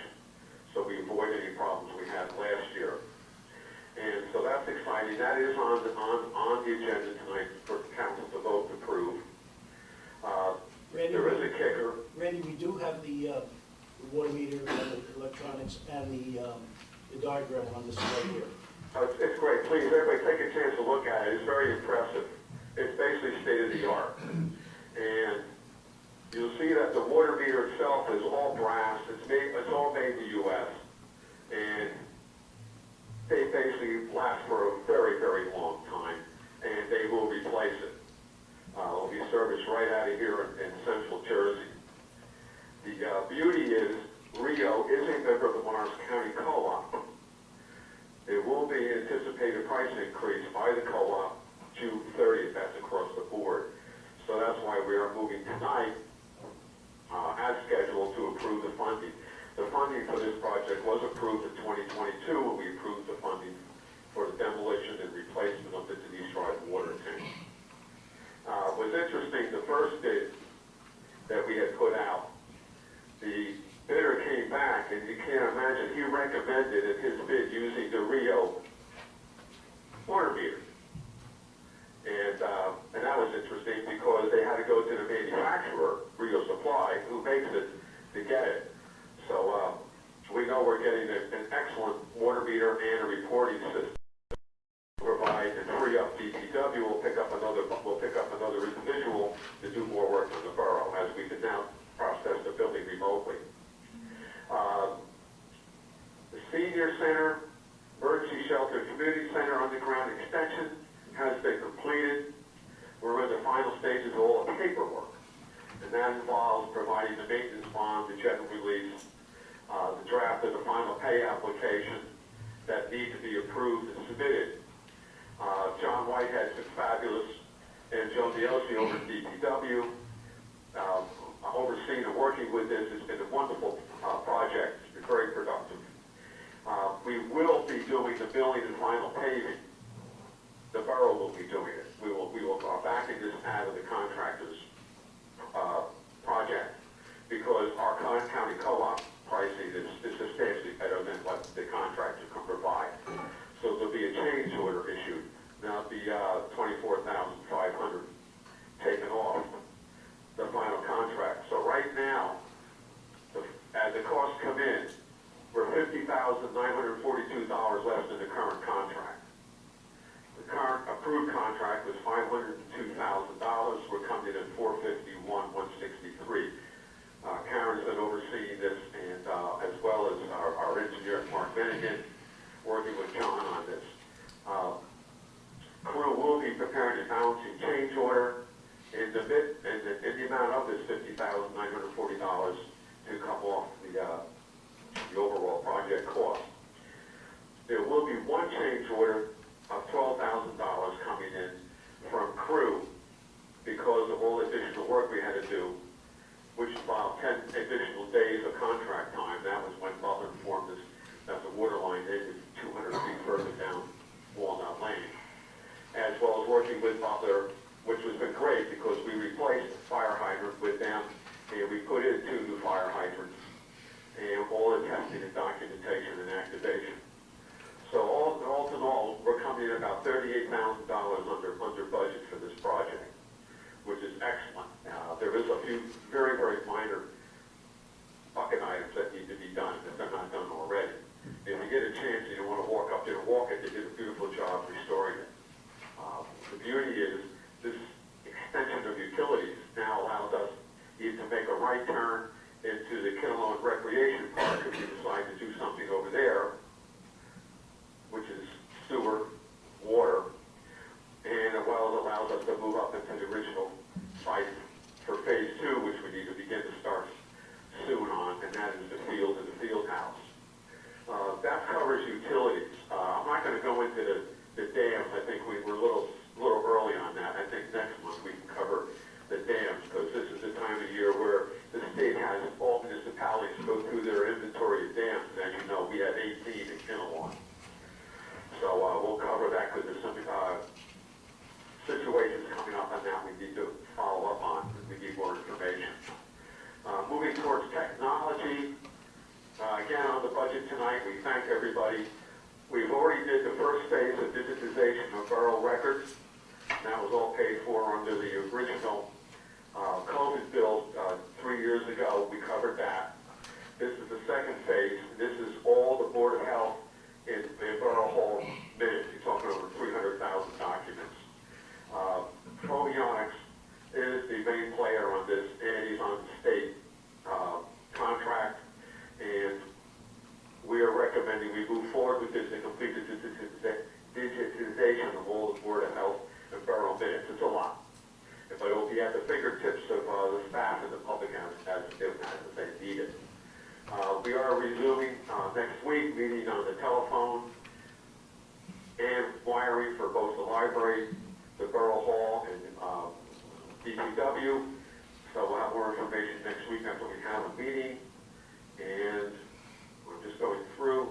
Speaker 11: so we avoid any problems we had last year. And so that's exciting. That is on the agenda tonight for the council to vote to approve.
Speaker 10: Randy,
Speaker 11: there is a kicker.
Speaker 10: Randy, we do have the water meter and the electronics and the the diagram on this right here.
Speaker 11: It's great. Please, everybody take a chance to look at it. It's very impressive. It's basically state-of-the-art. And you'll see that the water meter itself is all brass. It's all made in the U.S. And they basically last for a very, very long time. And they will replace it. It'll be serviced right out of here in central Jersey. The beauty is Rio is a member of the Morris County Co-op. There will be an anticipated price increase by the co-op June 30th. That's across the board. So that's why we are moving tonight as scheduled to approve the funding. The funding for this project was approved in 2022 when we approved the funding for the demolition and replacement of the Denise Drive water tank. Was interesting, the first bid that we had put out, the bidder came back, and you can't imagine, he recommended in his bid using the Rio water meter. And that was interesting because they had to go to the manufacturer, Rio Supply, who makes it, to get it. So we know we're getting an excellent water meter and a reporting system to provide and free up DPW. We'll pick up another individual to do more work on the borough, as we can now process the building remotely. The senior center, emergency shelter, community center underground extension has been completed. We're in the final stages of all the paperwork, and that involves providing the maintenance bond, the general release, the draft of the final pay application that need to be approved and submitted. John Whitehead's been fabulous, and Joe Diosi over at DPW, overseeing and working with this. It's been a wonderful project. It's been very productive. We will be doing the billing and final paving. The borough will be doing it. We will backing this out of the contractor's project because our county co-op pricing is substantially better than what the contractor can provide. So there'll be a change order issued. Now the $24,500 taken off the final contract. So right now, as the costs come in, we're $50,942 less than the current contract. The current approved contract was $502,000. We're coming in at $451,163. Karen's been overseeing this, and as well as our engineer Mark Bennigan, working with John on this. Crew will be preparing a balancing change order in the amount of this $50,940 to come off the overall project cost. There will be one change order of $12,000 coming in from crew because of all the additional work we had to do, which involved 10 additional days of contract time. That was when Butler informed us that the water line ended 200 feet further down Walnut Lane, as well as working with Butler, which has been great because we replaced the fire hydrant with them, and we put in 2 new fire hydrants, and all the testing and documentation and activation. So all in all, we're coming in about $38,000 under budget for this project, which is excellent. There is a few very, very minor bucket items that need to be done if they're not done already. If you get a chance and you want to walk up there and walk it, they did a beautiful job restoring it. The beauty is this extension of utilities now allows us either to make a right turn into the Kinnelon Recreation Park if we decide to do something over there, which is sewer, water, and as well as allows us to move up into the original site for phase 2, which we need to begin to start soon on, and that is the field and the field house. That covers utilities. I'm not going to go into the dams. I think we were a little early on that. I think next month we can cover the dams because this is the time of year where the state has all municipalities go through their inventory of dams. And as you know, we have 18 in Kinnelon. So we'll cover that because there's some situations coming up on that we need to follow up on. We need more information. Moving towards technology. Again, on the budget tonight, we thank everybody. We've already did the first phase of digitization of borough records. That was all paid for under the original COVID bill 3 years ago. We covered that. This is the second phase. This is all the Board of Health We are resuming next week, meeting on the telephone and wiring for both the library, the Borough Hall, and DPW. So we'll have more information next week after we have a meeting. And we're just going through.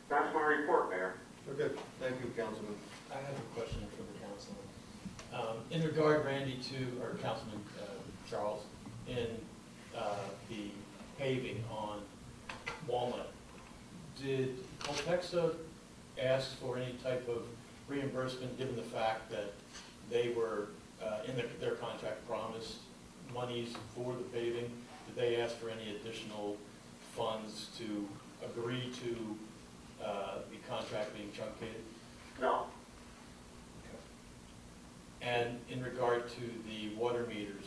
Speaker 11: That's my report, Mayor.
Speaker 1: Okay, thank you, Councilman.
Speaker 12: I have a question for the councilman. In regard, Randy, to, or Councilman Charles, in the paving on Walnut, did Coltexa ask for any type of reimbursement, given the fact that they were, in their contract, promised monies for the paving? Did they ask for any additional funds to agree to the contract being truncated?
Speaker 11: No.
Speaker 12: And in regard to the water meters,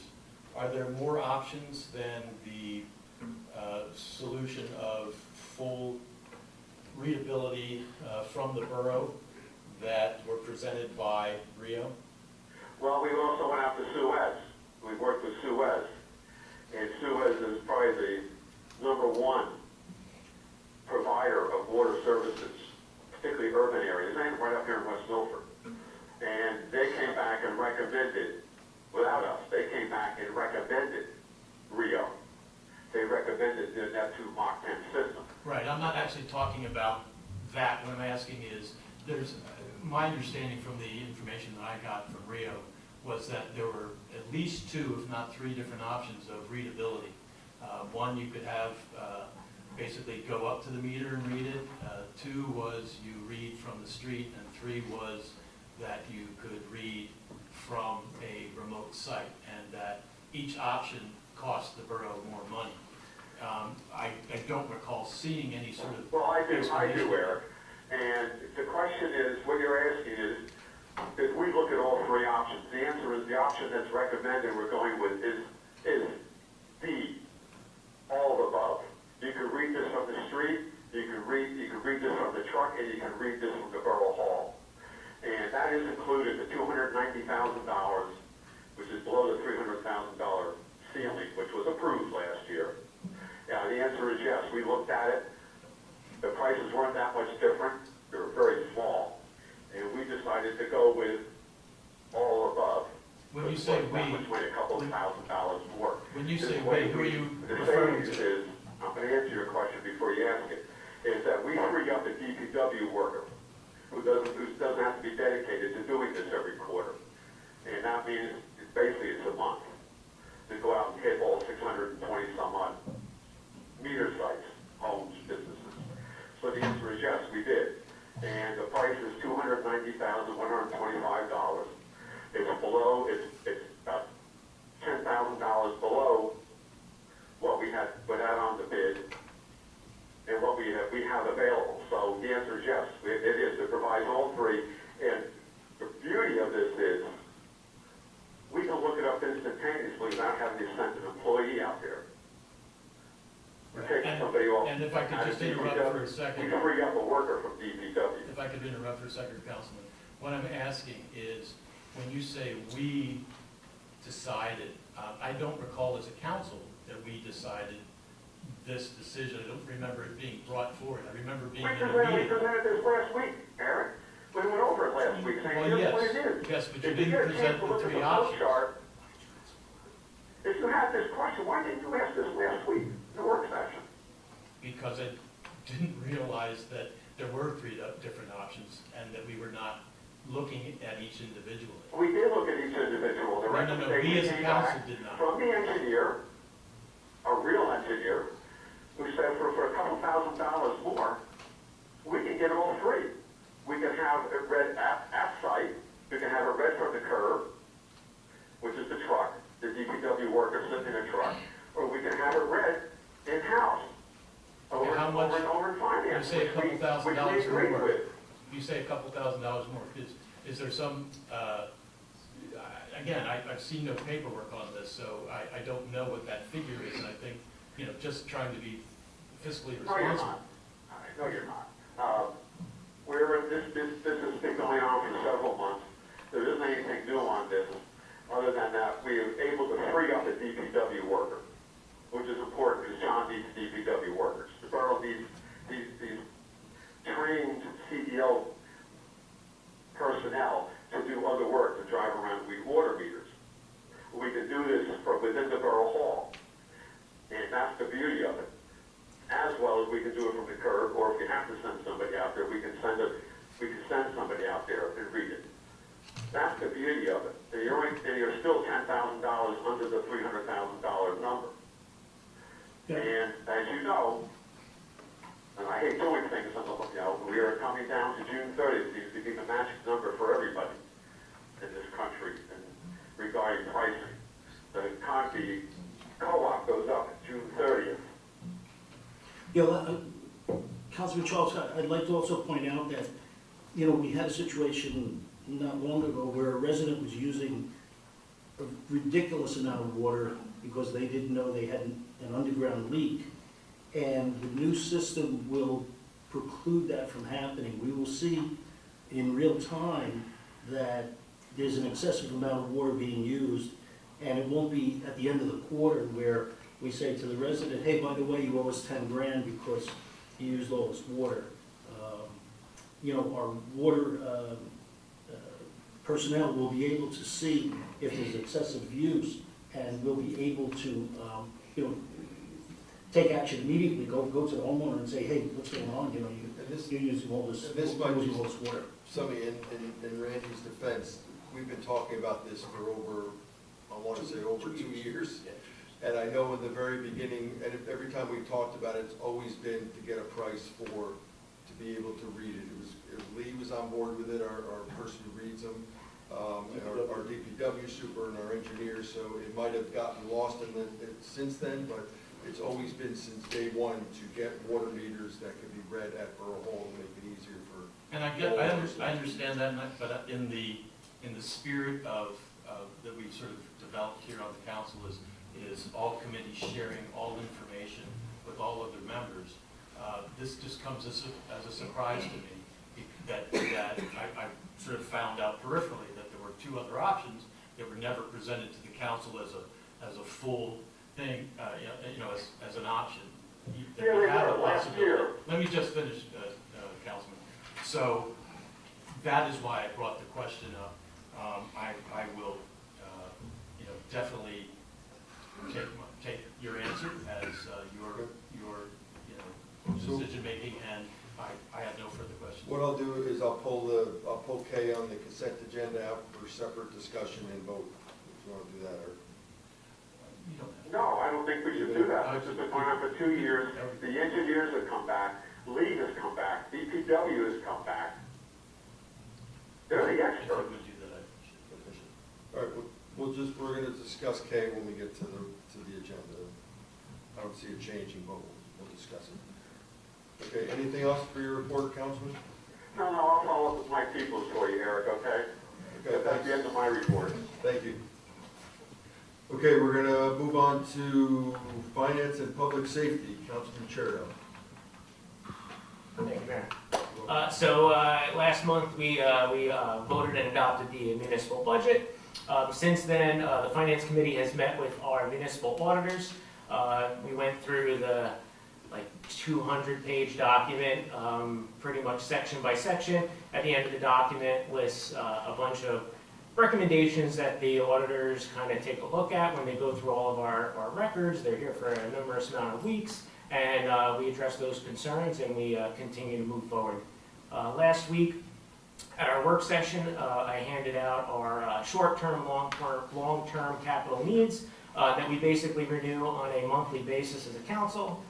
Speaker 12: are there more options than the solution of full readability from the borough that were presented by Rio?
Speaker 11: Well, we also went out to Suez. We worked with Suez. And Suez is probably the #1 provider of water services, particularly urban areas, and right up here in West Milford. And they came back and recommended, without us, they came back and recommended Rio. They recommended the Neptune Mach 10 system.
Speaker 12: Right, I'm not actually talking about that. What I'm asking is, there's, my understanding from the information that I got from Rio was that there were at least 2, if not 3 different options of readability. One, you could have basically go up to the meter and read it. 2 was you read from the street, and 3 was that you could read from a remote site, and that each option cost the borough more money. I don't recall seeing any sort of
Speaker 11: Well, I do,
Speaker 12: explanation.
Speaker 11: Eric. And the question is, what you're asking is, if we look at all 3 options, the answer is the option that's recommended we're going with is D, all of above. You can read this from the street, you can read this from the truck, and you can read this from the Borough Hall. And that is included, the $290,000, which is below the $300,000 ceiling, which was approved last year. Yeah, the answer is yes. We looked at it. The prices weren't that much different. They were very small. And we decided to go with all above.
Speaker 12: When you say we,
Speaker 11: Which went a couple of $1,000s more.
Speaker 12: when you say
Speaker 11: This
Speaker 12: we,
Speaker 11: way
Speaker 12: who are you
Speaker 11: The
Speaker 12: referring
Speaker 11: savings
Speaker 12: to?
Speaker 11: is, I'm going to answer your question before you ask it, is that we free up a DPW worker who doesn't have to be dedicated to doing this every quarter. And that means, basically, it's a month to go out and hit all 620 some odd meter sites, homes, businesses. So the answer is yes, we did. And the price is $290,125. It's below, it's about $10,000 below what we had put out on the bid and what we have available. So the answer is yes, it is. It provides all 3. And the beauty of this is we can look it up instantaneously without having to send an employee out there. We're taking somebody off.
Speaker 12: And if I could just interrupt for a second.
Speaker 11: We free up a worker from DPW.
Speaker 12: If I could interrupt for a second, Councilman, what I'm asking is, when you say we decided, I don't recall as a council that we decided this decision. I don't remember it being brought forward. I remember being in a
Speaker 11: We
Speaker 12: meeting.
Speaker 11: presented this last week, Eric. We went over it last week, saying,
Speaker 12: Well,
Speaker 11: here's what
Speaker 12: yes,
Speaker 11: it is.
Speaker 12: yes, but you
Speaker 11: If
Speaker 12: didn't
Speaker 11: get a
Speaker 12: present
Speaker 11: chance to
Speaker 12: the
Speaker 11: look at
Speaker 12: 3
Speaker 11: flow
Speaker 12: options.
Speaker 11: chart, if you had this question, why didn't you ask this last week in the work session?
Speaker 12: Because I didn't realize that there were 3 different options and that we were not looking at each individually.
Speaker 11: We did look at each individual. The
Speaker 12: No, we
Speaker 11: recommendation
Speaker 12: as a
Speaker 11: came
Speaker 12: council
Speaker 11: back
Speaker 12: did not.
Speaker 11: from the engineer, a real engineer, who said for a couple $1,000s more, we can get all 3. We can have it read at site, we can have it read from the curb, which is the truck, the DPW worker sitting in a truck, or we can have it read in-house.
Speaker 12: And how much-
Speaker 11: Over in finance.
Speaker 12: You say a couple
Speaker 11: which we
Speaker 12: $1,000s
Speaker 11: agreed
Speaker 12: more.
Speaker 11: with.
Speaker 12: You say a couple $1,000s more. Is there some, again, I've seen no paperwork on this, so I don't know what that figure is, and I think, just trying to be fiscally
Speaker 11: No, you're
Speaker 12: responsible.
Speaker 11: not. No, you're not. This has been going on for several months. There isn't anything new on this, other than that we are able to free up a DPW worker, which is important the beauty of it. As well as we can do it from the curb, or if we have to send somebody out there, we can send somebody out there and read it. That's the beauty of it. And you're still $10,000 under the $300,000 number. And as you know, and I hate doing things on the, we are coming down to June 30th, seems to be the magic number for everybody in this country and regarding pricing. The co-op goes up June 30th.
Speaker 10: Yeah, Councilman Charles, I'd like to also point out that, we had a situation not long ago where a resident was using a ridiculous amount of water because they didn't know they had an underground leak. And the new system will preclude that from happening. We will see in real time that there's an excessive amount of water being used, and it won't be at the end of the quarter where we say to the resident, hey, by the way, you owe us 10 grand because you used all this water. Our water personnel will be able to see if there's excessive use, and will be able to, take action immediately, go to the homeowner and say, hey, what's going on, you're using all this, water.
Speaker 1: Somebody in Randy's defense, we've been talking about this for over 2 years. And I know in the very beginning, and every time we've talked about it, it's always been to get a price to be able to read it. Lee was on board with it, our person who reads them, and our DPW super and our engineers, so it might have gotten lost since then, but it's always been since day one to get water meters that can be read at Borough Hall and make it easier for.
Speaker 12: And I understand that, but in the spirit of that we sort of developed here on the council is all committees sharing all information with all of their members. This just comes as a surprise to me that I sort of found out peripherally that there were two other options that were never presented to the council as a full thing, as an option.
Speaker 11: Yeah, they were last year.
Speaker 12: Let me just finish, Councilman. So that is why I brought the question up. I will, definitely take your answer as your decision making, and I have no further questions.
Speaker 1: What I'll do is I'll pull K on the consent agenda out for separate discussion and vote, if you want to do that, or.
Speaker 11: No, I don't think we should do that. This has been going on for 2 years. The engineers have come back. Lee has come back. DPW has come back. They're the experts.
Speaker 1: All right, we're going to discuss K when we get to the agenda. I don't see it changing, but we'll discuss it. Okay, anything else for your report, Councilman?
Speaker 11: No, I'll follow up with my people for you, Eric, okay?
Speaker 1: Okay,
Speaker 11: That's the end of my report.
Speaker 1: Thank you. Okay, we're going to move on to Finance and Public Safety. Councilman Chertoff.
Speaker 13: Thank you, Mayor. Last month we voted and adopted the municipal budget. Since then, the Finance Committee has met with our municipal auditors. We went through the 200-page document, pretty much section by section. At the end of the document lists a bunch of recommendations that the auditors kind of take a look at when they go through all of our records. They're here for a numerous amount of weeks, and we address those concerns, and we continue to move forward. Last week, at our work session, I handed out our short-term, long-term capital needs that we basically renew on a monthly basis as a council.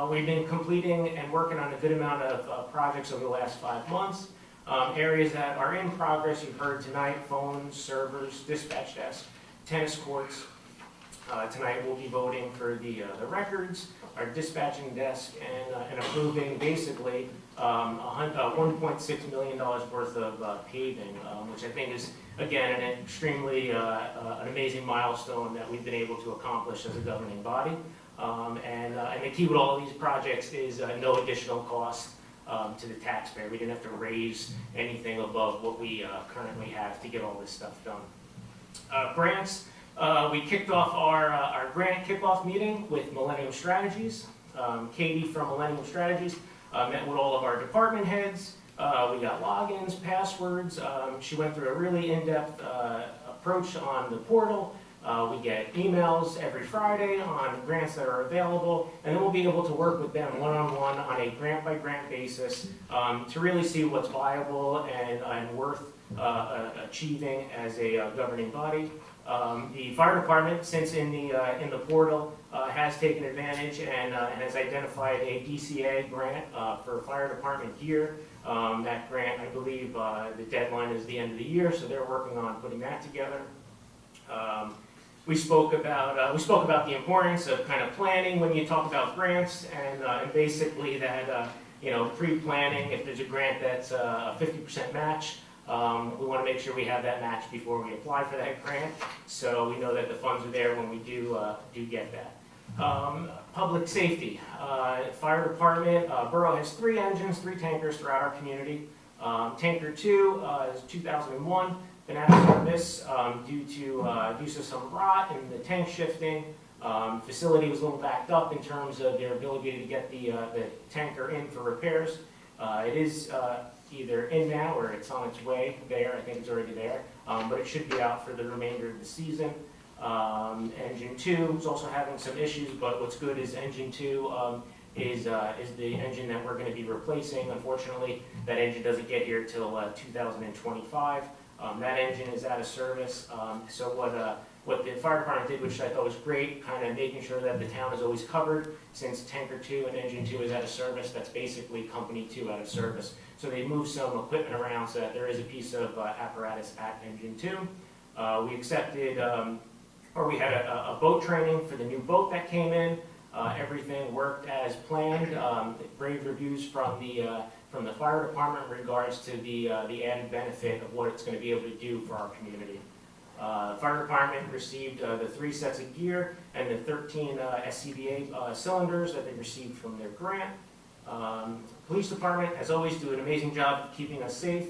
Speaker 13: We've been completing and working on a good amount of projects over the last 5 months. Areas that are in progress, you've heard tonight: phones, servers, dispatch desk, tennis courts. Tonight we'll be voting for the records, our dispatching desk, and approving basically $1.6 million worth of paving, which I think is, again, an extremely an amazing milestone that we've been able to accomplish as a governing body. And the key with all of these projects is no additional cost to the taxpayer. We didn't have to raise anything above what we currently have to get all this stuff done. Grants. We kicked off our grant kickoff meeting with Millennium Strategies. Katie from Millennium Strategies met with all of our department heads. We got logins, passwords. She went through a really in-depth approach on the portal, We get emails every Friday on grants that are available, and then we'll be able to work with them one-on-one on a grant-by-grant basis to really see what's viable and worth achieving as a governing body. The fire department, since in the portal, has taken advantage and has identified a DCA grant for fire department gear. That grant, I believe, the deadline is the end of the year, so they're working on putting that together. We spoke about the importance of kind of planning when you talk about grants, and basically that pre-planning. If there's a grant that's a 50% match, we want to make sure we have that match before we apply for that grant, so we know that the funds are there when we do get that. Public safety, fire department. Borough has 3 engines, 3 tankers throughout our community. Tanker 2 is 2001. Been out of service due to some rot and the tank shifting. Facility was a little backed up in terms of their ability to get the tanker in for repairs. It is either in now or it's on its way there. I think it's already there, but it should be out for the remainder of the season. Engine 2 is also having some issues, but what's good is Engine 2 is the engine that we're going to be replacing. Unfortunately, that engine doesn't get here till 2025. That engine is out of service. So what the fire department did, which I thought was great, kind of making sure that the town is always covered, since Tanker 2 and Engine 2 is out of service, that's basically Company 2 out of service. So they moved some equipment around so that there is a piece of apparatus at Engine 2. We accepted, we had a boat training for the new boat that came in. Everything worked as planned. Rave reviews from the fire department in regards to the added benefit of what it's going to be able to do for our community. Fire department received the 3 sets of gear and the 13 SCBA cylinders that they received from their grant. Police department, as always, do an amazing job of keeping us safe.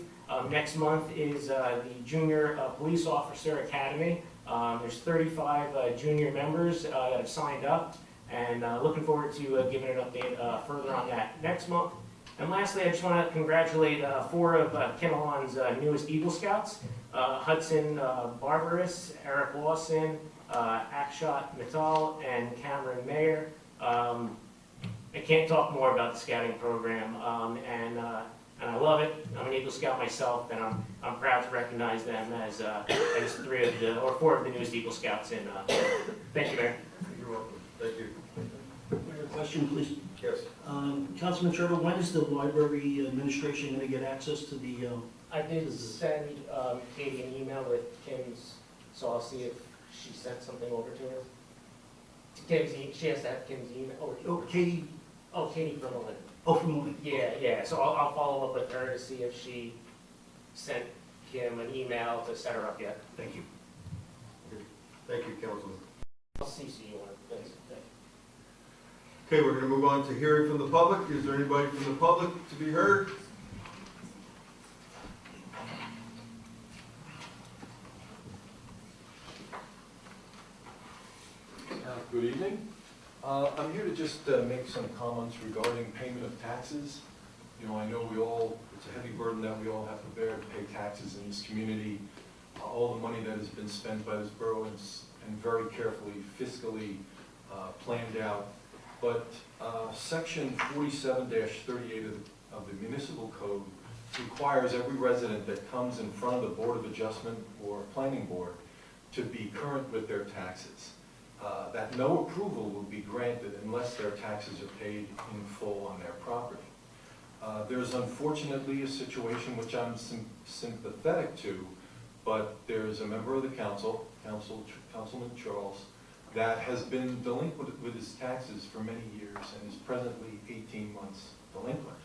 Speaker 13: Next month is the Junior Police Officer Academy. There's 35 junior members that have signed up, and looking forward to giving an update further on that next month. And lastly, I just want to congratulate 4 of Kinnelon's newest Eagle Scouts, Hudson Barbaras, Eric Lawson, Akshat Mittal, and Cameron Mayer. I can't talk more about the scouting program, and I love it. I'm an Eagle Scout myself, and I'm proud to recognize them as 4 of the newest Eagle Scouts. And thank you, Mayor.
Speaker 1: You're welcome. Thank you.
Speaker 10: Mayor, question, please.
Speaker 1: Yes.
Speaker 10: Councilman Turtle, when is the library administration going to get access to the?
Speaker 13: I did send Katie an email with Kim's, so I'll see if she sent something over to her. She has to have Kim's email.
Speaker 10: Oh, Katie.
Speaker 13: Oh, Katie Vermillion.
Speaker 10: Oh, from Mooney.
Speaker 13: Yeah. So I'll follow up with her to see if she sent Kim an email to set her up yet.
Speaker 10: Thank you.
Speaker 1: Thank you, Councilman.
Speaker 13: I'll CC you on it. Thanks.
Speaker 1: Okay, we're going to move on to hearing from the public. Is there anybody from the public to be heard?
Speaker 14: Good evening. I'm here to just make some comments regarding payment of taxes. You know, I know it's a heavy burden that we all have to bear to pay taxes in this community. All the money that has been spent by this borough and very carefully, fiscally planned out. But section 47-38 of the municipal code requires every resident that comes in front of the Board of Adjustment or Planning Board to be current with their taxes. That no approval will be granted unless their taxes are paid in full on their property. There's unfortunately a situation which I'm sympathetic to, but there's a member of the Councilman Charles, that has been delinquent with his taxes for many years and is presently 18 months delinquent.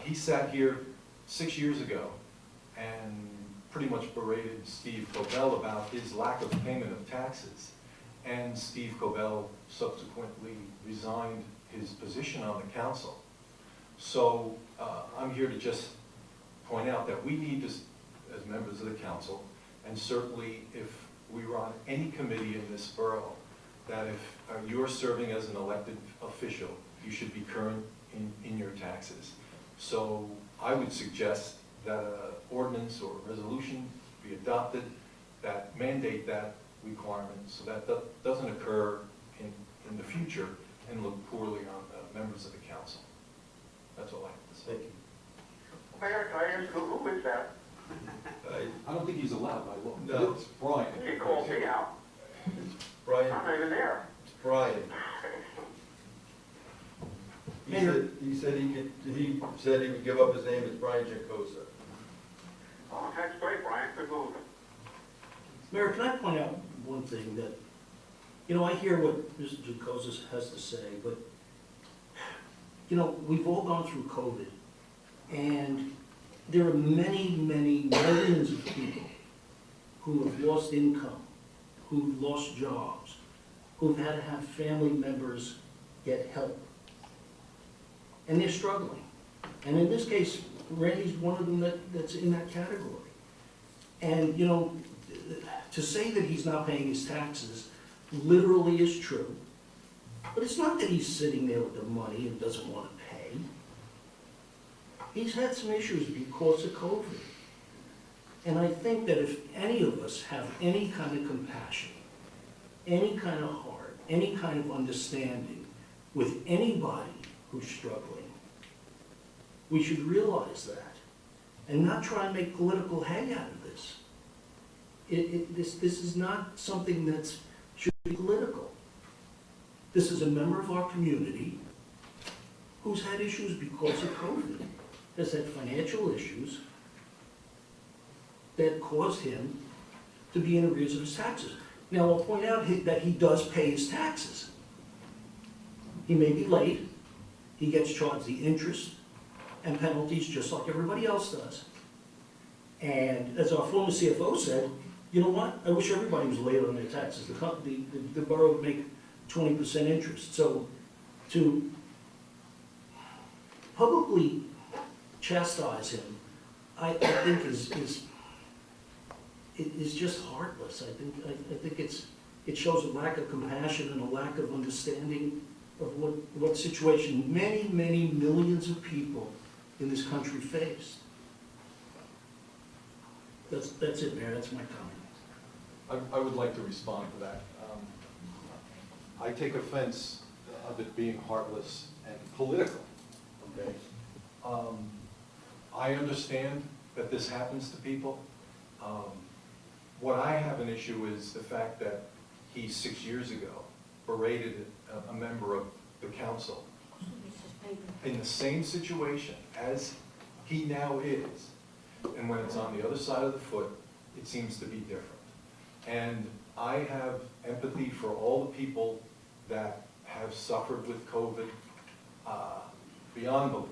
Speaker 14: He sat here 6 years ago and pretty much berated Steve Cobell about his lack of payment of taxes. And Steve Cobell subsequently resigned his position on the council. So I'm here to just point out that we need to, as members of the council, and certainly if we were on any committee in this borough, that if you're serving as an elected official, you should be current in your taxes. So I would suggest that an ordinance or resolution be adopted that mandate that requirements, so that doesn't occur in the future and look poorly on the members of the council. That's all I have to say.
Speaker 1: Thank you.
Speaker 11: Mayor, can I ask who is that?
Speaker 14: I don't think he's allowed by law.
Speaker 1: No.
Speaker 14: It's Brian.
Speaker 11: He called me out.
Speaker 1: Brian,
Speaker 11: I'm not even there.
Speaker 1: it's Brian. He said he would give up his name as Brian Jancosa.
Speaker 11: Oh, that's great, Brian. Good move.
Speaker 10: Mayor, can I point out one thing that, I hear what Mr. Giacosa has to say, but, we've all gone through COVID, and there are many, many millions of people who have lost income, who've lost jobs, who've had to have family members get help. And they're struggling. And in this case, Randy's one of them that's in that category. And, to say that he's not paying his taxes literally is true. But it's not that he's sitting there with the money and doesn't want to pay. He's had some issues because of COVID. And I think that if any of us have any kind of compassion, any kind of heart, any kind of understanding with anybody who's struggling, we should realize that and not try and make political hay out of this. This is not something that should be political. This is a member of our community who's had issues because of COVID, has had financial issues that caused him to be in arrears of his taxes. Now, I'll point out that he does pay his taxes. He may be late, he gets charged the interest and penalties just like everybody else does. And as our former CFO said, you know what? I wish everybody was late on their taxes. The borough would make 20% interest. So to publicly chastise him, I think is just heartless. I think it shows a lack of compassion and a lack of understanding of what situation many, many millions of people in this country face. That's it, Mayor. That's my comment.
Speaker 14: I would like to respond to that. I take offense of it being heartless and political, okay? I understand that this happens to people. What I have an issue is the fact that he 6 years ago berated a member of the council in the same situation as he now is. And when it's on the other side of the foot, it seems to be different. And I have empathy for all the people that have suffered with COVID beyond belief.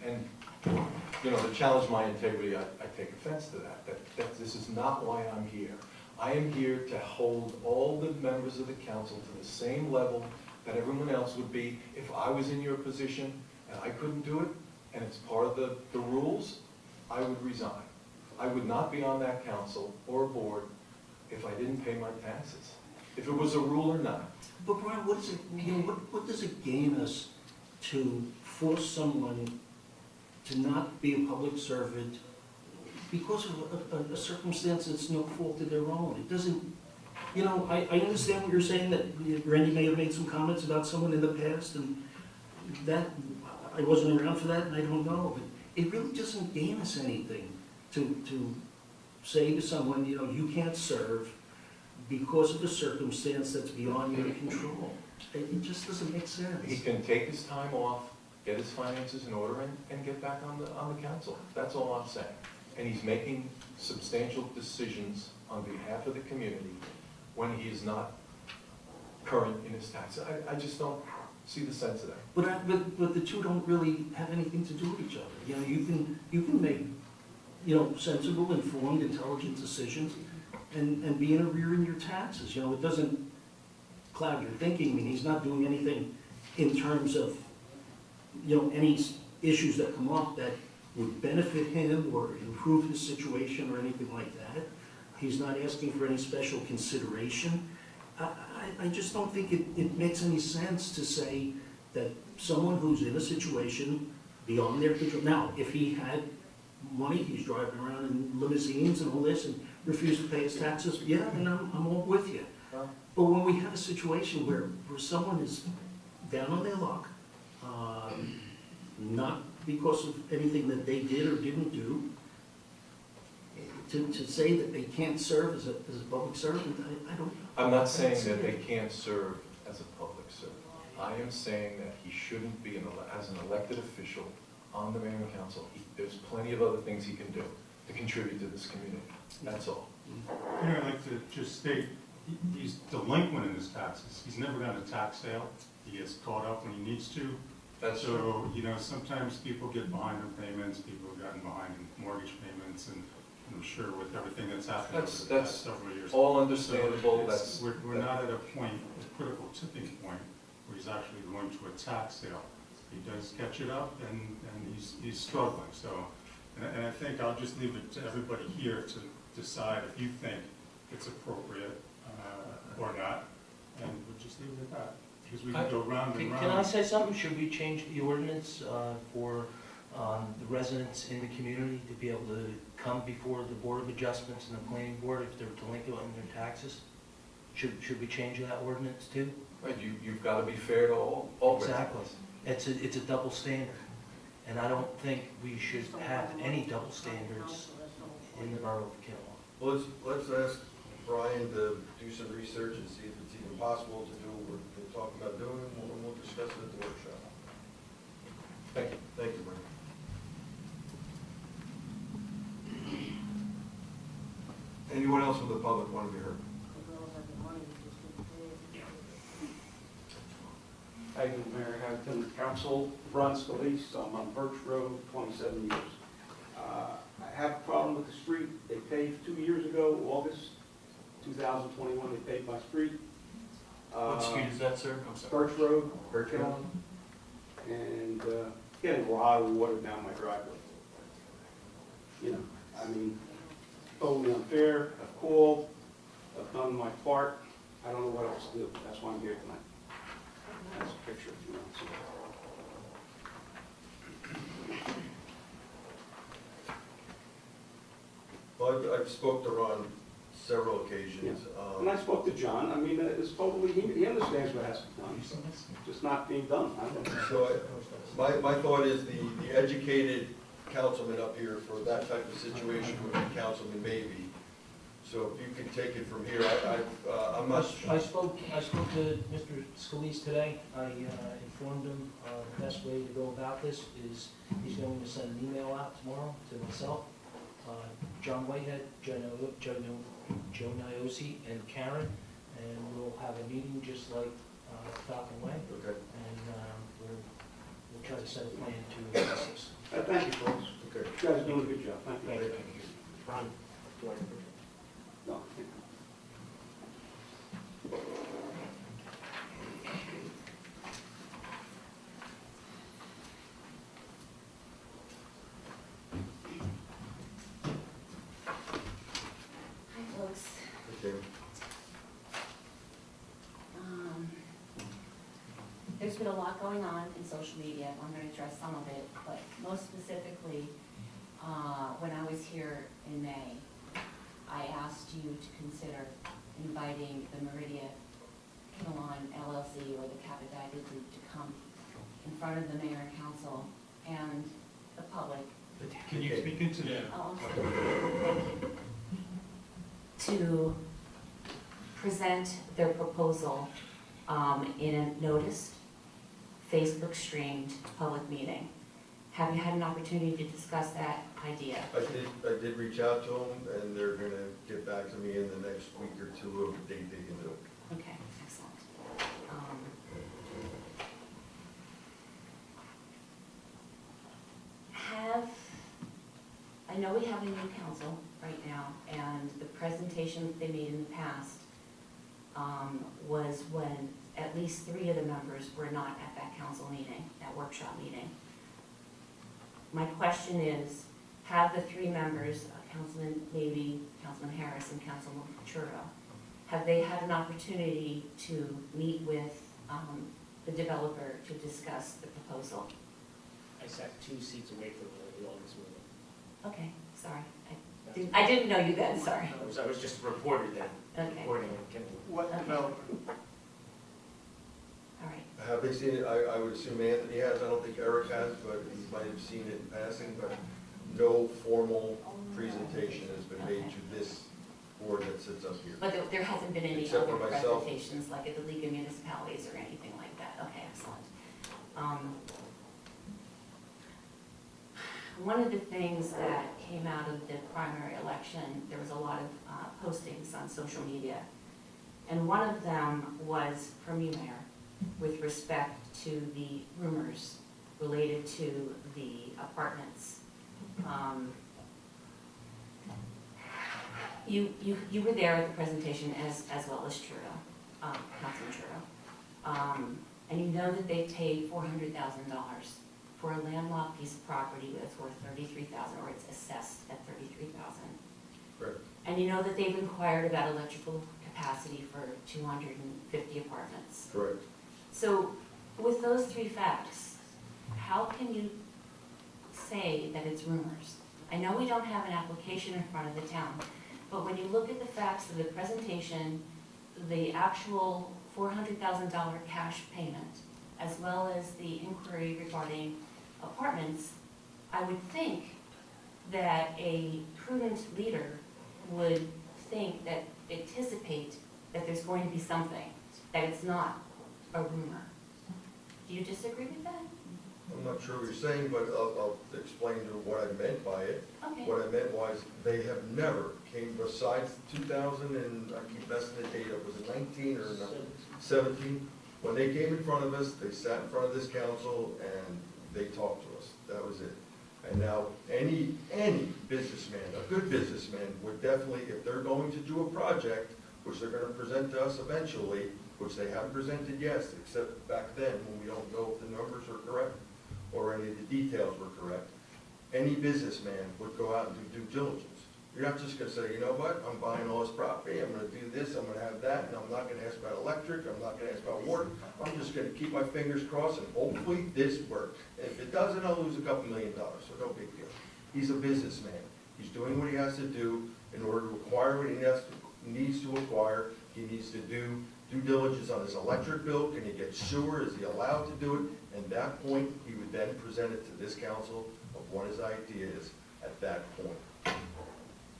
Speaker 14: And to challenge my integrity, I take offense to that this is not why I'm here. I am here to hold all the members of the council to the same level that everyone else would be if I was in your position and I couldn't do it, and it's part of the rules, I would resign. I would not be on that council or board if I didn't pay my taxes, if it was a rule or not.
Speaker 10: But Brian, what does it gain us to force someone to not be a public servant because of a circumstance that's no fault of their own? It doesn't, I understand what you're saying, that Randy may have made some comments about someone in the past, and that, I wasn't around for that, and I don't know, but it really doesn't gain us anything to say to someone, you can't serve because of a circumstance that's beyond your control. It just doesn't make sense.
Speaker 14: He can take his time off, get his finances in order, and get back on the council. That's all I'm saying. And he's making substantial decisions on behalf of the community when he is not current in his taxes. I just don't see the sense of that.
Speaker 10: But the two don't really have anything to do with each other. You can make sensible, informed, intelligent decisions and be in arrear in your taxes. It doesn't cloud your thinking. I mean, he's not doing anything in terms of any issues that come up that would benefit him or improve his situation or anything like that. He's not asking for any special consideration. I just don't think it makes any sense to say that someone who's in a situation beyond their control. Now, if he had money, he's driving around in limousines and all this, and refuse to pay his taxes, yeah, then I'm all with you.
Speaker 2: Well,
Speaker 10: But when we have a situation where someone is down on their luck, not because of anything that they did or didn't do, to say that they can't serve as a public servant, I don't.
Speaker 14: I'm not saying that they can't serve as a public servant. I am saying that he shouldn't be, as an elected official on the mayor and council. There's plenty of other things he can do to contribute to this community. That's all.
Speaker 4: You know, I'd like to just state, he's delinquent in his taxes. He's never gotten a tax sale. He gets caught up when he needs to.
Speaker 14: That's true.
Speaker 4: So, you know, sometimes people get behind on payments, people have gotten behind in mortgage payments, and I'm sure with everything that's happened over the
Speaker 14: That's
Speaker 4: past several years.
Speaker 14: all understandable.
Speaker 4: So
Speaker 14: That's,
Speaker 4: we're not at a point, a critical tipping point, where he's actually going to a tax sale. He does catch it up, and he's struggling, so, and I think I'll just leave it to everybody here to decide if you think it's appropriate or not, and we'll just leave it at that, because we can go round and round.
Speaker 2: Can I say something? Should we change the ordinance for the residents in the community to be able to come before the Board of Adjustments and the Planning Board if they're delinquent in their taxes? Should we change that ordinance too?
Speaker 14: right, you've got to be fair to all
Speaker 2: Exactly.
Speaker 14: residents.
Speaker 2: It's a double standard, and I don't think we should have any double standards in the borough of Kinnelon.
Speaker 1: Well, let's ask Brian to do some research and see if it's even possible to do what they're talking about doing, and we'll discuss it at the workshop.
Speaker 14: Thank you.
Speaker 1: Thank you, Brian. Anyone else from the public want to be heard?
Speaker 15: How you doing, Mayor, Hampton Council, Ron Scalise, I'm on Birch Road, 27 years. I have a problem with the street. They paved 2 years ago, August 2021, they paved my street.
Speaker 5: What street is that, sir? I'm sorry.
Speaker 15: Birch Road,
Speaker 1: Birch Road.
Speaker 15: and getting a lot of water down my driveway. You know, I mean, totally unfair. I've called, I've done my part. I don't know what else to do. That's why I'm here tonight. That's a picture if you want to see.
Speaker 1: Well, I've spoke to Ron several occasions.
Speaker 15: And I spoke to John, I mean, it's totally, he understands what has to be done, so it's just not being done. I don't know.
Speaker 1: So my thought is the educated councilman up here for that type of situation would be Councilman Maybe. So if you could take it from here, I'm not.
Speaker 2: I spoke to Mr. Scalise today. I informed him the best way to go about this is he's going to send an email out tomorrow to myself, John Whitehead, Joe Niosi, and Karen, and we'll have a meeting just like Falcon Way.
Speaker 1: Okay.
Speaker 2: And we'll try to set a plan to address this.
Speaker 15: Thank you, folks.
Speaker 1: Okay.
Speaker 15: You guys are doing a good job, thank you.
Speaker 2: Thank you. Ron, do I?
Speaker 15: No, thank you.
Speaker 16: Hi, folks.
Speaker 1: Okay.
Speaker 16: There's been a lot going on in social media. I'm going to address some of it, but most specifically, when I was here in May, I asked you to consider inviting the Meridia Kinnelon LLC or the Capitated Group to come in front of the mayor and council and the public.
Speaker 5: Can you speak into that?
Speaker 16: Oh, I'm sorry. To present their proposal in a noticed, Facebook streamed public meeting. Have you had an opportunity to discuss that idea?
Speaker 1: I did reach out to them, and they're gonna get back to me in the next week or two of a date they can do.
Speaker 16: Okay, excellent. I know we have a new council right now, and the presentation that they made in the past was when at least 3 of the members were not at that council meeting, that workshop meeting. My question is, have the 3 members, Councilman Maybe, Councilman Harris, and Councilman Churro, have they had an opportunity to meet with the developer to discuss the proposal?
Speaker 13: I sat 2 seats away from the August meeting.
Speaker 16: Okay, sorry. I didn't know you then, sorry.
Speaker 13: I was just a reporter then,
Speaker 16: Okay,
Speaker 13: reporting in Kinnelon.
Speaker 15: What development?
Speaker 16: all right.
Speaker 1: Have they seen it? I would assume Anthony has, I don't think Eric has, but he might have seen it in passing, but no formal presentation has been made to this board that sits up here.
Speaker 16: But there hasn't been any
Speaker 1: Except
Speaker 16: other
Speaker 1: for myself.
Speaker 16: presentations, like at the League of Municipalities or anything like that? Okay, excellent. One of the things that came out of the primary election, there was a lot of postings on social media. And one of them was from you, Mayor, with respect to the rumors related to the apartments. You were there at the presentation as well as Trudeau, Councilman Trudeau. And you know that they paid $400,000 for a landlocked piece of property that's worth $33,000, or it's assessed at $33,000.
Speaker 1: Correct.
Speaker 16: And you know that they've inquired about electrical capacity for 250 apartments.
Speaker 1: Correct.
Speaker 16: So with those three facts, how can you say that it's rumors? I know we don't have an application in front of the town, but when you look at the facts of the presentation, the actual $400,000 cash payment, as well as the inquiry regarding apartments, I would think that a prudent leader would think that, anticipate that there's going to be something, that it's not a rumor. Do you disagree with that?
Speaker 1: I'm not sure what you're saying, but I'll explain to what I meant by it.
Speaker 16: Okay.
Speaker 1: What I meant was, they have never came, besides 2000, and I keep messing the date up, was it 19 or 17? When they came in front of us, they sat in front of this council and they talked to us. That was it. And now, any businessman, a good businessman, would definitely, if they're going to do a project, which they're gonna present to us eventually, which they haven't presented yet, except back then, when we don't know if the numbers are correct, or any of the details were correct, any businessman would go out and do due diligence. You're not just gonna say, you know what, I'm buying all this property, I'm gonna do this, I'm gonna have that, and I'm not gonna ask about electric, I'm not gonna ask about water, I'm just gonna keep my fingers crossed and hopefully this works. If it doesn't, I'll lose a couple $1 million, so no big deal. He's a businessman. He's doing what he has to do in order to acquire what he needs to acquire. He needs to do due diligence on his electric bill. Can he get sewer? Is he allowed to do it? And at that point, he would then present it to this council of what his idea is at that point.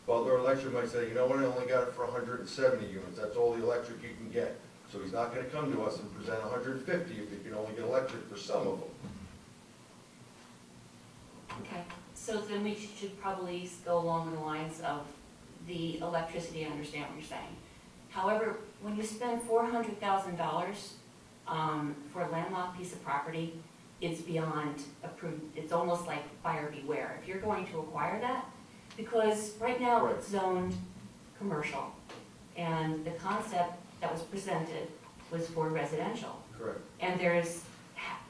Speaker 1: Butler Electric might say, you know what, I only got it for 170 units. That's all the electric you can get. So he's not gonna come to us and present 150 if he can only get electric for some of them.
Speaker 16: Okay, so then we should probably go along the lines of the electricity, I understand what you're saying. However, when you spend $400,000 for a landlocked piece of property, it's beyond approved, it's almost like buyer beware. If you're going to acquire that, because right now it's zoned commercial, and the concept that was presented was for residential.
Speaker 1: Correct.
Speaker 16: And there's,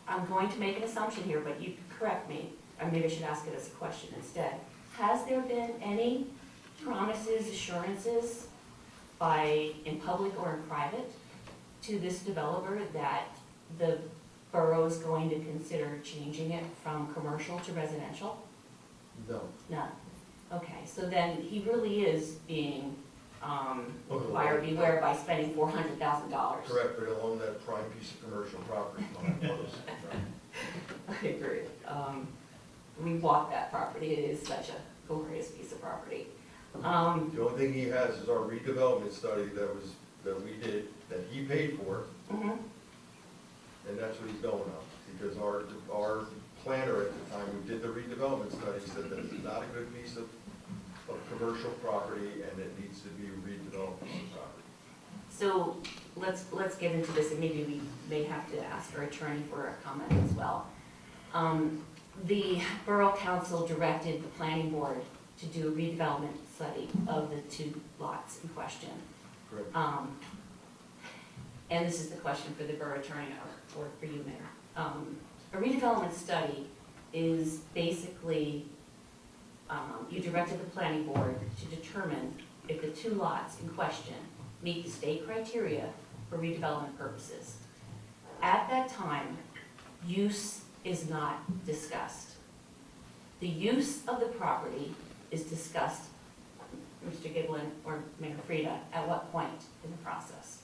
Speaker 16: I'm going to make an assumption here, but you correct me, or maybe I should ask it as a question instead. Has there been any promises, assurances in public or in private, to this developer that the borough is going to consider changing it from commercial to residential?
Speaker 1: No.
Speaker 16: None. Okay, so then he really is being buyer beware by spending $400,000.
Speaker 1: Correct, but he'll own that prime piece of commercial property behind us.
Speaker 16: I agree. We bought that property. It is such a glorious piece of property.
Speaker 1: The only thing he has is our redevelopment study that we did, that he paid for, and that's what he's going on. Because our planner at the time who did the redevelopment study said that it's not a good piece of commercial property and it needs to be a redeveloped piece of property.
Speaker 16: So let's get into this, and maybe we may have to ask our attorney for a comment as well. The Borough Council directed the planning board to do a redevelopment study of the two lots in question.
Speaker 1: Correct.
Speaker 16: And this is the question for the borough attorney or for you, Mayor. A redevelopment study is basically, you directed the planning board to determine if the two lots in question meet the state criteria for redevelopment purposes. At that time, use is not discussed. The use of the property is discussed Mr. Giblin or Mayor Frida, at what point in the process?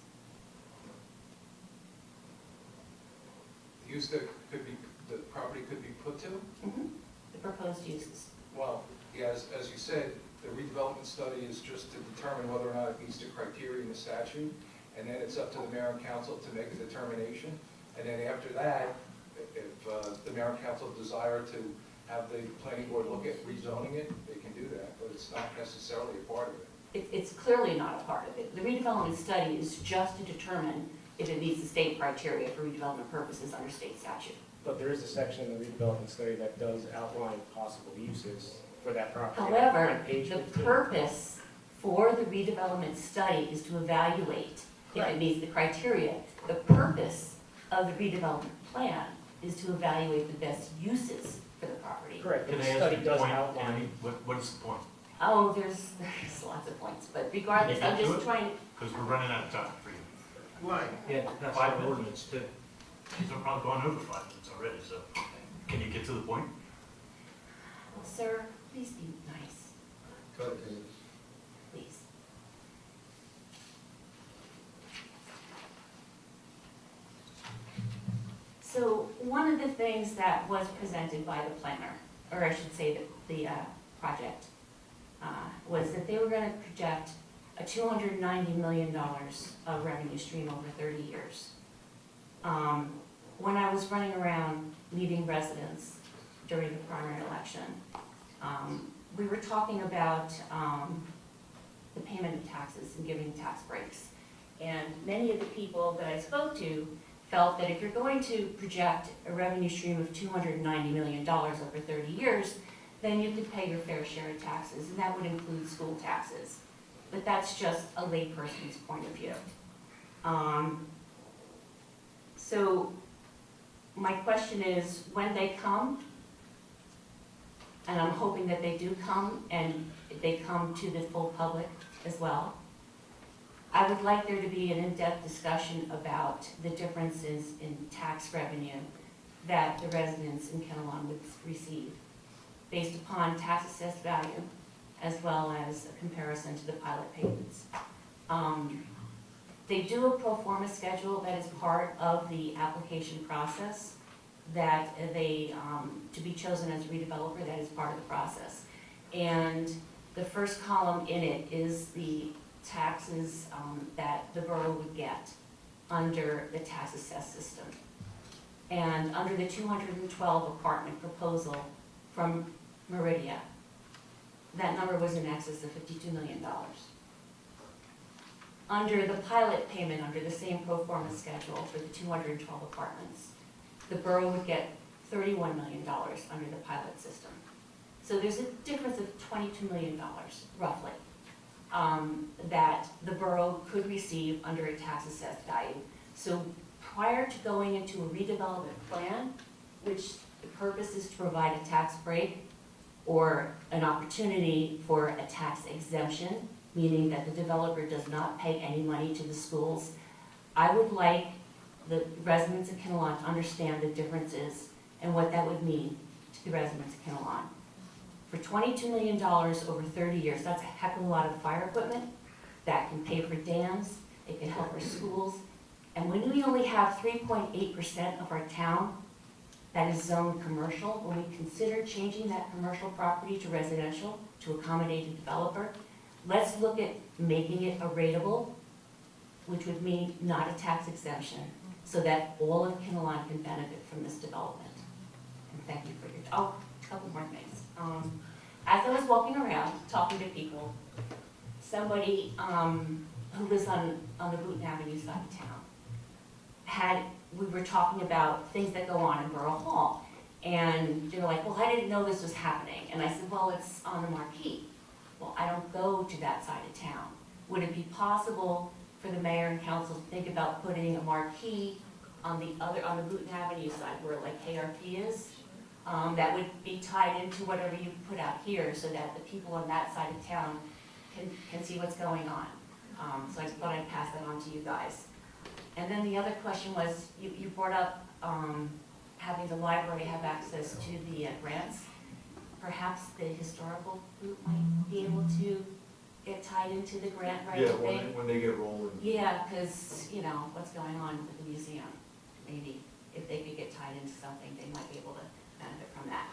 Speaker 17: The use that could be, the property could be put to?
Speaker 16: The proposed uses.
Speaker 17: Well, yeah, as you said, the redevelopment study is just to determine whether or not it meets the criteria in the statute, and then it's up to the mayor and council to make a determination. And then after that, if the mayor and council desire to have the planning board look at rezoning it, they can do that, but it's not necessarily a part of it.
Speaker 16: It's clearly not a part of it. The redevelopment study is just to determine if it meets the state criteria for redevelopment purposes under state statute.
Speaker 13: But there is a section in the redevelopment study that does outline possible uses for that property.
Speaker 16: However,
Speaker 13: On page
Speaker 16: the
Speaker 13: 15.
Speaker 16: purpose for the redevelopment study is to evaluate if
Speaker 13: Correct.
Speaker 16: it meets the criteria. The purpose of the redevelopment plan is to evaluate the best uses for the property.
Speaker 13: Correct, but
Speaker 12: Can
Speaker 13: the
Speaker 12: I ask
Speaker 13: study
Speaker 12: you a
Speaker 13: does
Speaker 12: point,
Speaker 13: outline.
Speaker 12: Andy? What is the point?
Speaker 16: Oh, there's lots of points, but regardless,
Speaker 12: Can
Speaker 16: I'm
Speaker 12: you get
Speaker 16: just
Speaker 12: to it?
Speaker 16: trying,
Speaker 12: Because we're running out of time for you.
Speaker 15: Why?
Speaker 2: Yeah, that's
Speaker 12: Five
Speaker 2: our
Speaker 12: minutes.
Speaker 2: ordinance too.
Speaker 12: These are probably going over 5 minutes already, so can you get to the point?
Speaker 16: sir, please be nice,
Speaker 1: Go ahead, David.
Speaker 16: please. So one of the things that was presented by the planner, or I should say the project, was that they were going to project a $290 million of revenue stream over 30 years. When I was running around meeting residents during the primary election, we were talking about the payment of taxes and giving tax breaks. And many of the people that I spoke to felt that if you're going to project a revenue stream of $290 million over 30 years, then you could pay your fair share of taxes, and that would include school taxes. But that's just a layperson's point of view. So my question is, when they come, and I'm hoping that they do come, and they come to the full public as well, I would like there to be an in-depth discussion about the differences in tax revenue that the residents in Kinnelon would receive based upon tax assessed value, as well as a comparison to the pilot payments. They do a pro forma schedule that is part of the application process, that they, to be chosen as a redeveloper, that is part of the process. And the first column in it is the taxes that the borough would get under the tax assessed system. And under the 212 apartment proposal from Meridia, that number was in excess of $52 million. Under the pilot payment, under the same pro forma schedule for the 212 apartments, the borough would get $31 million under the pilot system. So there's a difference of $22 million, roughly, that the borough could receive under a tax assessed value. So prior to going into a redevelopment plan, which the purpose is to provide a tax break or an opportunity for a tax exemption, meaning that the developer does not pay any money to the schools, I would like the residents of Kinnelon to understand the differences and what that would mean to the residents of Kinnelon. For $22 million over 30 years, that's a heck of a lot of fire equipment that can pay for dams, it can help our schools. And when we only have 3.8% of our town that is zoned commercial, when we consider changing that commercial property to residential to accommodate a developer, let's look at making it a rateable, which would mean not a tax exemption, so that all of Kinnelon can benefit from this development. And thank you for your, oh, a couple more things. As I was walking around, talking to people, somebody who lives on the Booton Avenue side of town, we were talking about things that go on in Borough Hall. And they were like, well, I didn't know this was happening. And I said, well, it's on the marquee. Well, I don't go to that side of town. Would it be possible for the mayor and council to think about putting a marquee on the Booton Avenue side where like KRP is? That would be tied into whatever you put out here so that the people on that side of town can see what's going on. So I thought I'd pass that on to you guys. And then the other question was, you brought up having the library have access to the grants. Perhaps the historical group might be able to get tied into the grant right
Speaker 1: Yeah,
Speaker 16: away?
Speaker 1: when they get rolling.
Speaker 16: Yeah, because, you know, what's going on with the museum. Maybe if they could get tied into something, they might be able to benefit from that.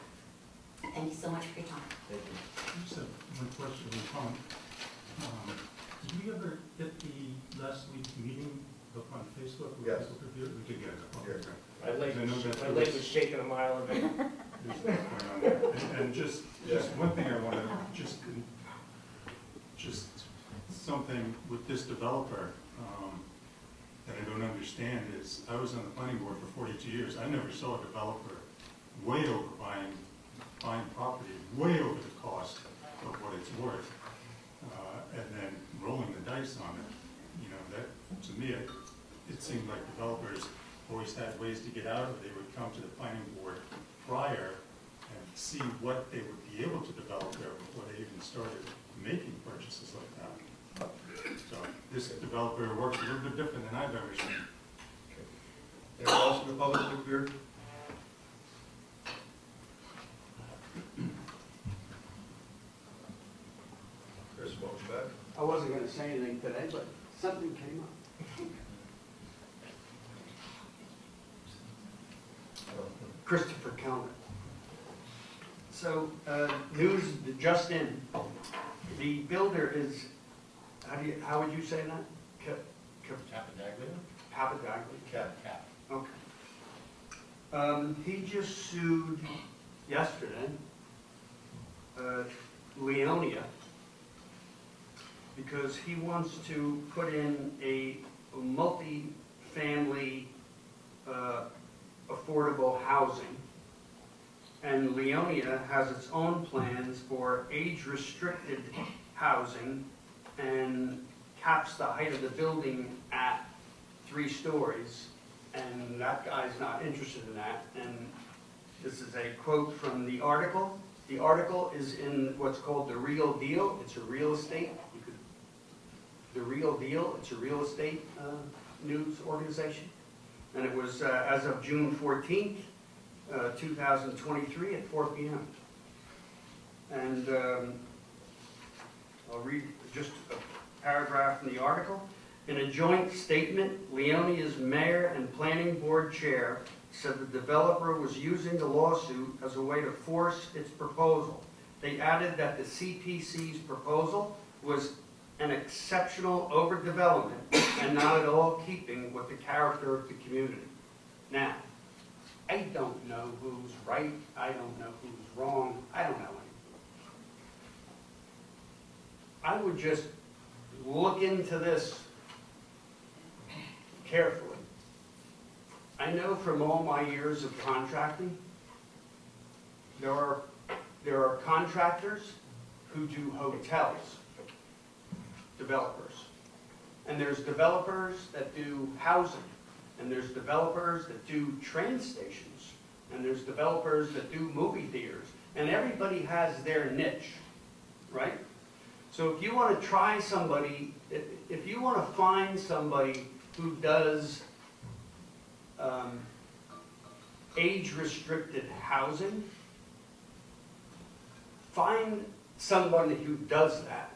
Speaker 16: Thank you so much for your time.
Speaker 1: Thank you.
Speaker 4: I just have one question, one comment. Did we ever get the last week's meeting up on Facebook?
Speaker 1: Yes.
Speaker 4: We did get it. Okay.
Speaker 1: Yes.
Speaker 13: My leg
Speaker 4: I know that
Speaker 13: my
Speaker 4: there
Speaker 13: leg
Speaker 4: was-
Speaker 13: was shaking a mile a minute.
Speaker 4: There's a lot going on there. And just one thing I want to, just something with this developer that I don't understand is, I was on the planning board for 42 years. I never saw a developer way over buying property, way over the cost of what it's worth, and then rolling the dice on it. You know, that, to me, it seemed like developers always had ways to get out of it. They would come to the planning board prior and see what they would be able to develop there before they even started making purchases like that. So this developer works a little bit different than I've ever seen.
Speaker 1: Anyone else in the public who here? Chris, welcome back.
Speaker 15: I wasn't gonna say anything today, but something came up. Christopher Kellner. So, news just in, the builder is, how would you say that? Papadaglia?
Speaker 1: Cat.
Speaker 15: Okay. He just sued yesterday, Leonia, because he wants to put in a multi-family affordable housing. And Leonia has its own plans for age-restricted housing and caps the height of the building at 3 stories. And that guy's not interested in that. And this is a quote from the article. The article is in what's called The Real Deal. It's a real estate. The Real Deal. It's a real estate news organization. And it was as of June 14th, 2023 at 4 p.m. And I'll read just a paragraph from the article. In a joint statement, Leonia's mayor and planning board chair said the developer was using the lawsuit as a way to force its proposal. They added that the CPC's proposal was an exceptional overdevelopment and not at all keeping with the character of the community. Now, I don't know who's right, I don't know who's wrong, I don't know anything. I would just look into this carefully. I know from all my years of contracting, there are contractors who do hotels, developers. And there's developers that do housing. And there's developers that do train stations. And there's developers that do movie theaters. And everybody has their niche, right? So if you want to try somebody, if you want to find somebody who does age-restricted housing, find somebody who does that.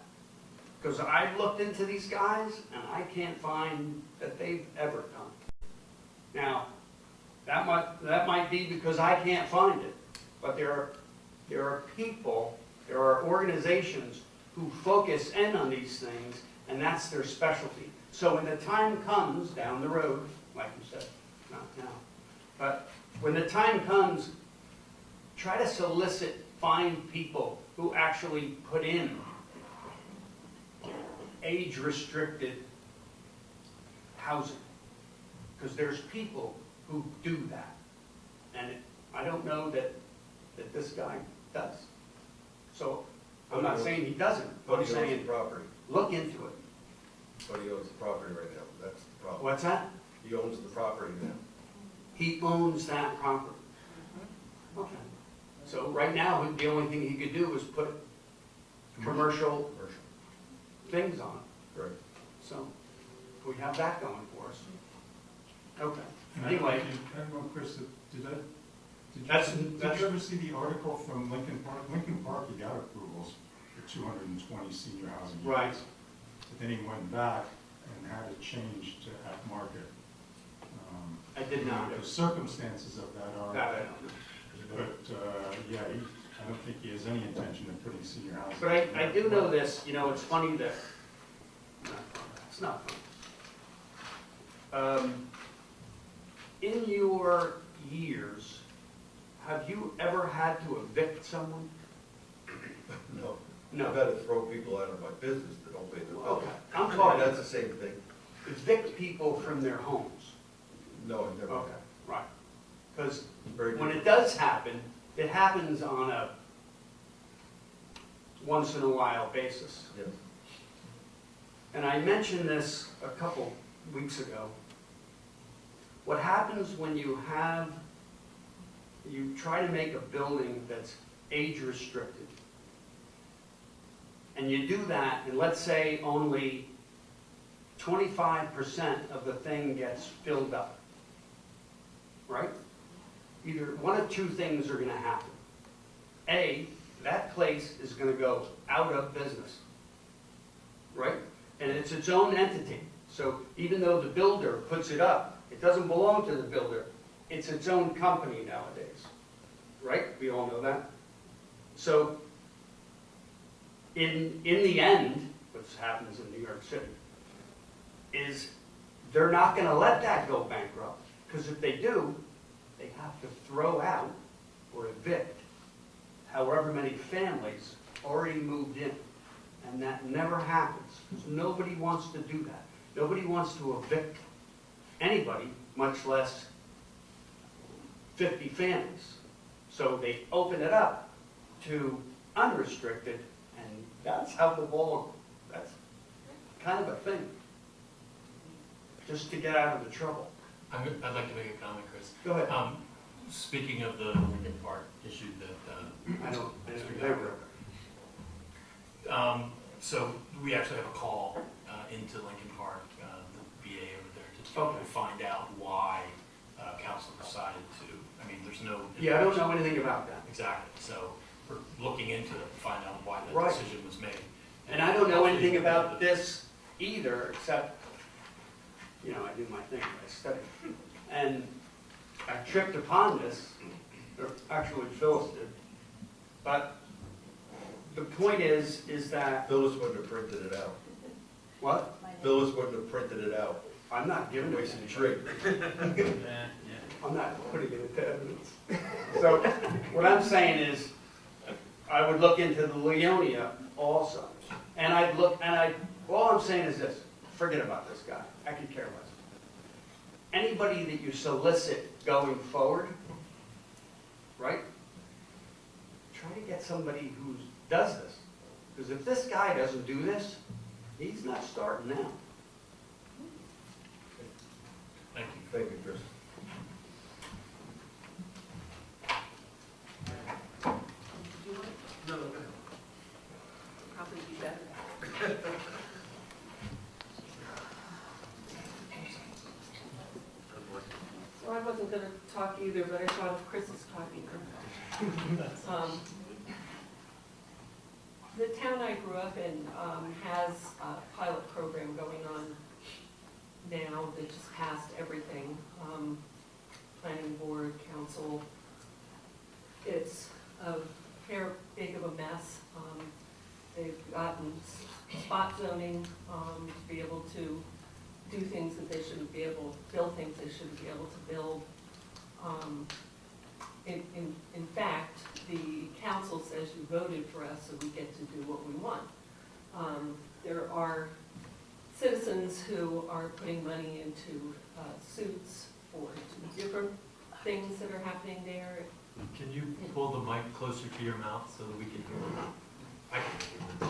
Speaker 15: Because I've looked into these guys, and I can't find that they've ever done it. Now, that might be because I can't find it, but there are people, there are organizations who focus in on these things, and that's their specialty. So when the time comes down the road, like you said, not now, but when the time comes, try to find people who actually put in age-restricted housing. Because there's people who do that. And I don't know that this guy does. So I'm not saying he doesn't. I'm saying
Speaker 1: property.
Speaker 15: look into it.
Speaker 1: But he owns the property right now. That's the problem.
Speaker 15: What's that?
Speaker 1: He owns the property now.
Speaker 15: He owns that property. Okay. So right now, the only thing he could do is put commercial things on it.
Speaker 1: Right.
Speaker 15: So we have that going for us. Okay.
Speaker 4: And
Speaker 15: Anyway.
Speaker 4: I don't know, Chris, did
Speaker 15: That's-
Speaker 4: you ever see the article from Lincoln Park? Lincoln Park, you got approvals for 220 senior housing units.
Speaker 15: Right.
Speaker 4: But then he went back and had it changed to at market.
Speaker 15: I did not.
Speaker 4: The circumstances of that are,
Speaker 15: That I don't know.
Speaker 4: but, yeah, I don't think he has any intention of putting senior housing.
Speaker 15: But I do know this, you know, it's funny that, it's not funny. In your years, have you ever had to evict someone?
Speaker 1: No.
Speaker 15: No.
Speaker 1: I've had to throw people out of my business that don't pay their bills.
Speaker 15: Okay, I'm talking,
Speaker 1: That's the same thing.
Speaker 15: evict people from their homes.
Speaker 1: No, I've never.
Speaker 15: Okay, right. Because
Speaker 1: Very
Speaker 15: when
Speaker 1: good.
Speaker 15: it does happen, it happens on a once in a while basis.
Speaker 1: Yes.
Speaker 15: And I mentioned this a couple weeks ago. What happens when you try to make a building that's age restricted, and you do that, and let's say only 25% of the thing gets filled up, right? Either one of two things are gonna happen. A, that place is gonna go out of business, right? And it's its own entity. So even though the builder puts it up, it doesn't belong to the builder. It's its own company nowadays, right? We all know that. So in the end, which happens in New York City, is they're not gonna let that go bankrupt. Because if they do, they have to throw out or evict however many families already moved in. And that never happens, because nobody wants to do that. Nobody wants to evict anybody, much less 50 families. So they open it up to unrestricted, and that's how the ball, that's kind of a thing, just to get out of the trouble.
Speaker 5: I'd like to make a comment, Chris.
Speaker 15: Go ahead.
Speaker 5: Speaking of the Lincoln Park issue that,
Speaker 15: I don't
Speaker 5: Mr.
Speaker 15: remember.
Speaker 5: So we actually have a call into Lincoln Park, the VA over there, to find out why council decided to, I mean, there's no.
Speaker 15: Yeah, I don't know anything about that.
Speaker 5: Exactly, so we're looking into it to find out why that
Speaker 15: Right.
Speaker 5: decision was made.
Speaker 15: And I don't know anything about this either, except, you know, I do my thing, I study. And I tripped upon this, or actually Phyllis did. But the point is that,
Speaker 1: Phyllis wouldn't have printed it out.
Speaker 15: what?
Speaker 1: Phyllis wouldn't have printed it out.
Speaker 15: I'm not giving it
Speaker 1: Wasted
Speaker 15: to
Speaker 1: trick.
Speaker 15: I'm not putting it into evidence. So what I'm saying is, I would look into the Leonia also. And all I'm saying is this, forget about this guy, I could care less. Anybody that you solicit going forward, right? Try to get somebody who does this. Because if this guy doesn't do this, he's not starting now.
Speaker 5: Thank you.
Speaker 1: Thank you, Chris.
Speaker 6: No, go ahead. Probably be better. So I wasn't gonna talk either, but I thought of Chris's talking. The town I grew up in has a pilot program going on now that just passed everything. Planning board, council. It's a fair big of a mess. They've gotten spot zoning to be able to do things that they shouldn't be able, build things they shouldn't be able to build. In fact, the council says you voted for us, so we get to do what we want. There are citizens who are putting money into suits for different things that are happening there.
Speaker 5: Can you pull the mic closer to your mouth so that we can hear you? I can.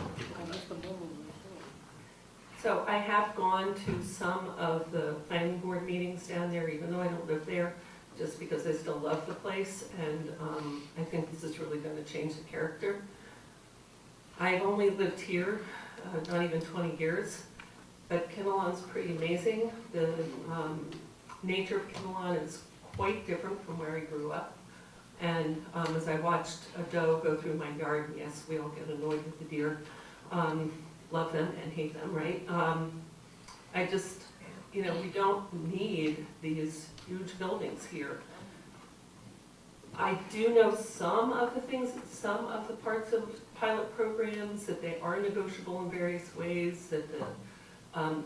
Speaker 6: So I have gone to some of the planning board meetings down there, even though I don't live there, just because I still love the place, and I think this is really going to change the character. I've only lived here not even 20 years, but Kinnelon's pretty amazing. The nature of Kinnelon is quite different from where I grew up, And as I watched a doe go through my yard, and yes, we all get annoyed with the deer, love them and hate them, right? I just, we don't need these huge buildings here. I do know some of the things, some of the parts of pilot programs, that they are negotiable in various ways, that the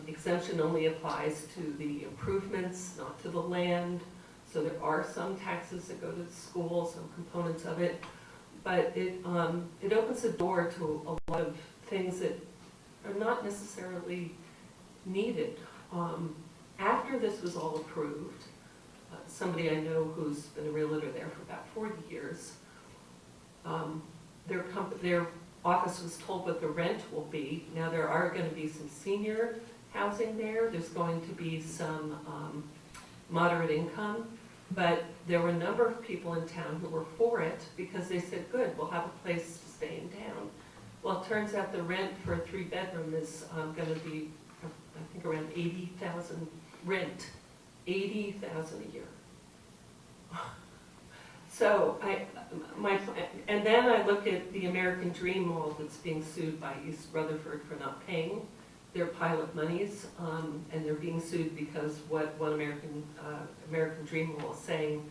Speaker 6: exemption only applies to the improvements, not to the land. So there are some taxes that go to the school, some components of it. But it opens the door to a lot of things that are not necessarily needed. After this was all approved, somebody I know who's been a realtor there for about 40 years, their office was told what the rent will be. Now there are going to be some senior housing there. There's going to be some moderate income. But there were a number of people in town who were for it because they said, good, we'll have a place to stay in town. Well, it turns out the rent for a 3-bedroom is going to be, I think, around $80,000 rent. $80,000 a year. So and then I look at the American Dream Mall that's being sued by East Rutherford for not paying their pilot monies, and they're being sued because what one American Dream Mall is saying,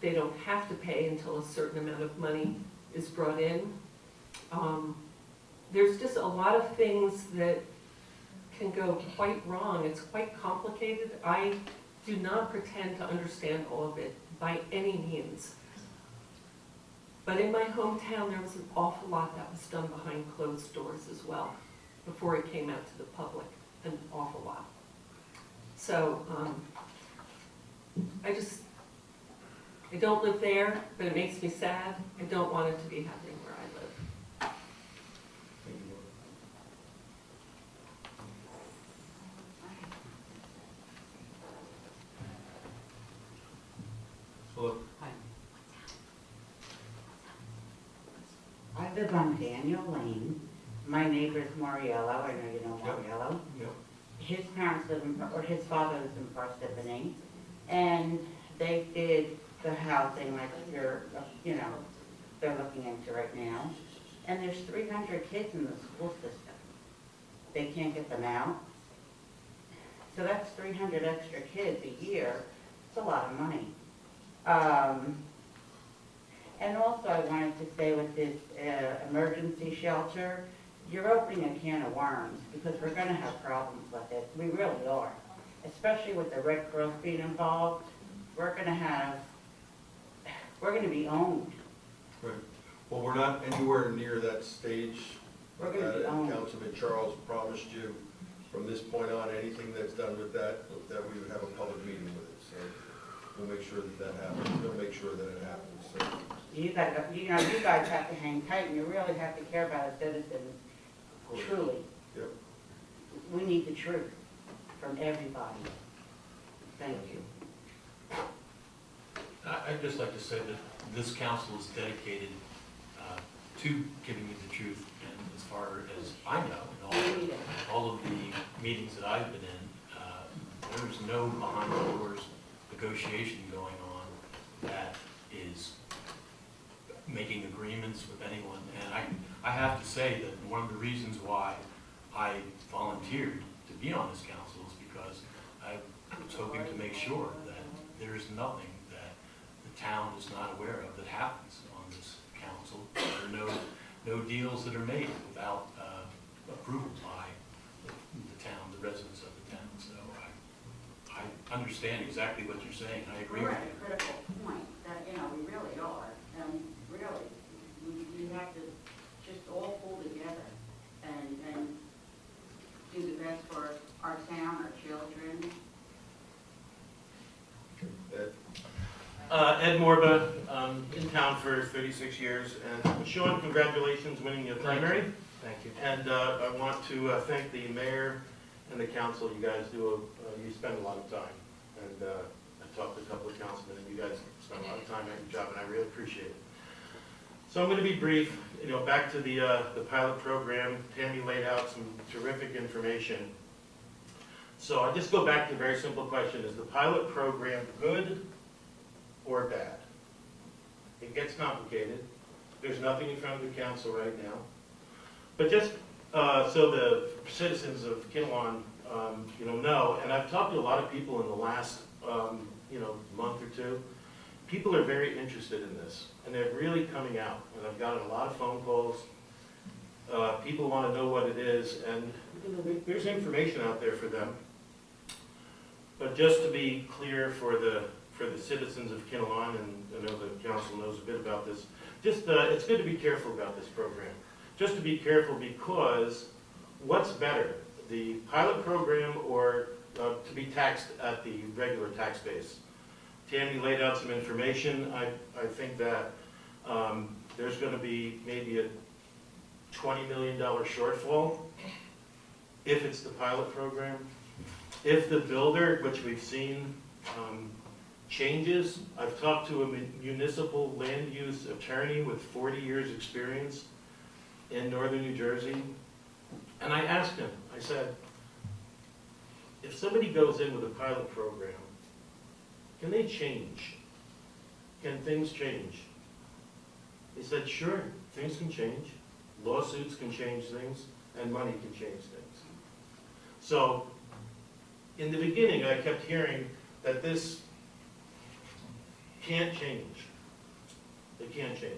Speaker 6: they don't have to pay until a certain amount of money is brought in. There's just a lot of things that can go quite wrong. It's quite complicated. I do not pretend to understand all of it by any means. But in my hometown, there was an awful lot that was done behind closed doors as well, before it came out to the public, an awful lot. So I don't live there, but it makes me sad. I don't want it to be happening where I live.
Speaker 18: I live on Daniel Lane. My neighbor's Moriello. I know you know Moriello.
Speaker 1: Yep.
Speaker 18: His parents live in, or his father lives in Parsippany, and they did the housing like they're looking into right now. And there's 300 kids in the school system. They can't get them out. So that's 300 extra kids a year. It's a lot of money. And also I wanted to say with this emergency shelter, you're opening a can of worms because we're going to have problems with it. We really are. Especially with the Red Cross being involved, we're going to be owned.
Speaker 1: Right. Well, we're not anywhere near that stage.
Speaker 18: We're going to be owned.
Speaker 1: Councilman Charles promised you from this point on, anything that's done with that we would have a public meeting with it. So we'll make sure that happens. We'll make sure that it happens. So.
Speaker 18: You guys have to hang tight, and you really have to care about the citizens. Truly.
Speaker 1: Yep.
Speaker 18: We need the truth from everybody. Thank you.
Speaker 5: I'd just like to say that this council is dedicated to giving you the truth, and as far as I know, in all of the meetings that I've been in, there's no behind the doors negotiation going on that is making agreements with anyone. And I have to say that one of the reasons why I volunteered to be on this council is because I was hoping to make sure that there is nothing that the town is not aware of that happens on this council. There are no deals that are made without approval by the town, the residents of the town. So I understand exactly what you're saying. I agree with you.
Speaker 18: We're at a critical point that, we really are. And really, we have to just all pull together and do the best for our town, our children.
Speaker 19: Ed Morba, in town for 36 years, and Sean, congratulations winning your primary.
Speaker 13: Thank you.
Speaker 19: And I want to thank the mayor and the council. You guys you spend a lot of time. And I talked to a couple of councilmen, and you guys spend a lot of time at your job, and I really appreciate it. So I'm going to be brief. Back to the pilot program. Tammy laid out some terrific information. So I just go back to the very simple question: is the pilot program good or bad? It gets complicated. There's nothing in front of the council right now. But just so the citizens of Kinnelon, know, and I've talked to a lot of people in the last, month or two. People are very interested in this, and they're really coming out. And I've gotten a lot of phone calls. People want to know what it is, and there's information out there for them. But just to be clear for the citizens of Kinnelon, and I know the council knows a bit about this, it's good to be careful about this program. Just to be careful because what's better, the pilot program or to be taxed at the regular tax base? Tammy laid out some information. I think that there's going to be maybe a $20 million shortfall if it's the pilot program. If the builder, which we've seen, changes, I've talked to a municipal land use attorney with 40 years experience in northern New Jersey, and I asked him, I said, if somebody goes in with a pilot program, can they change? Can things change? He said, sure, things can change. Lawsuits can change things, and money can change things. So, in the beginning, I kept hearing that this can't change. It can't change.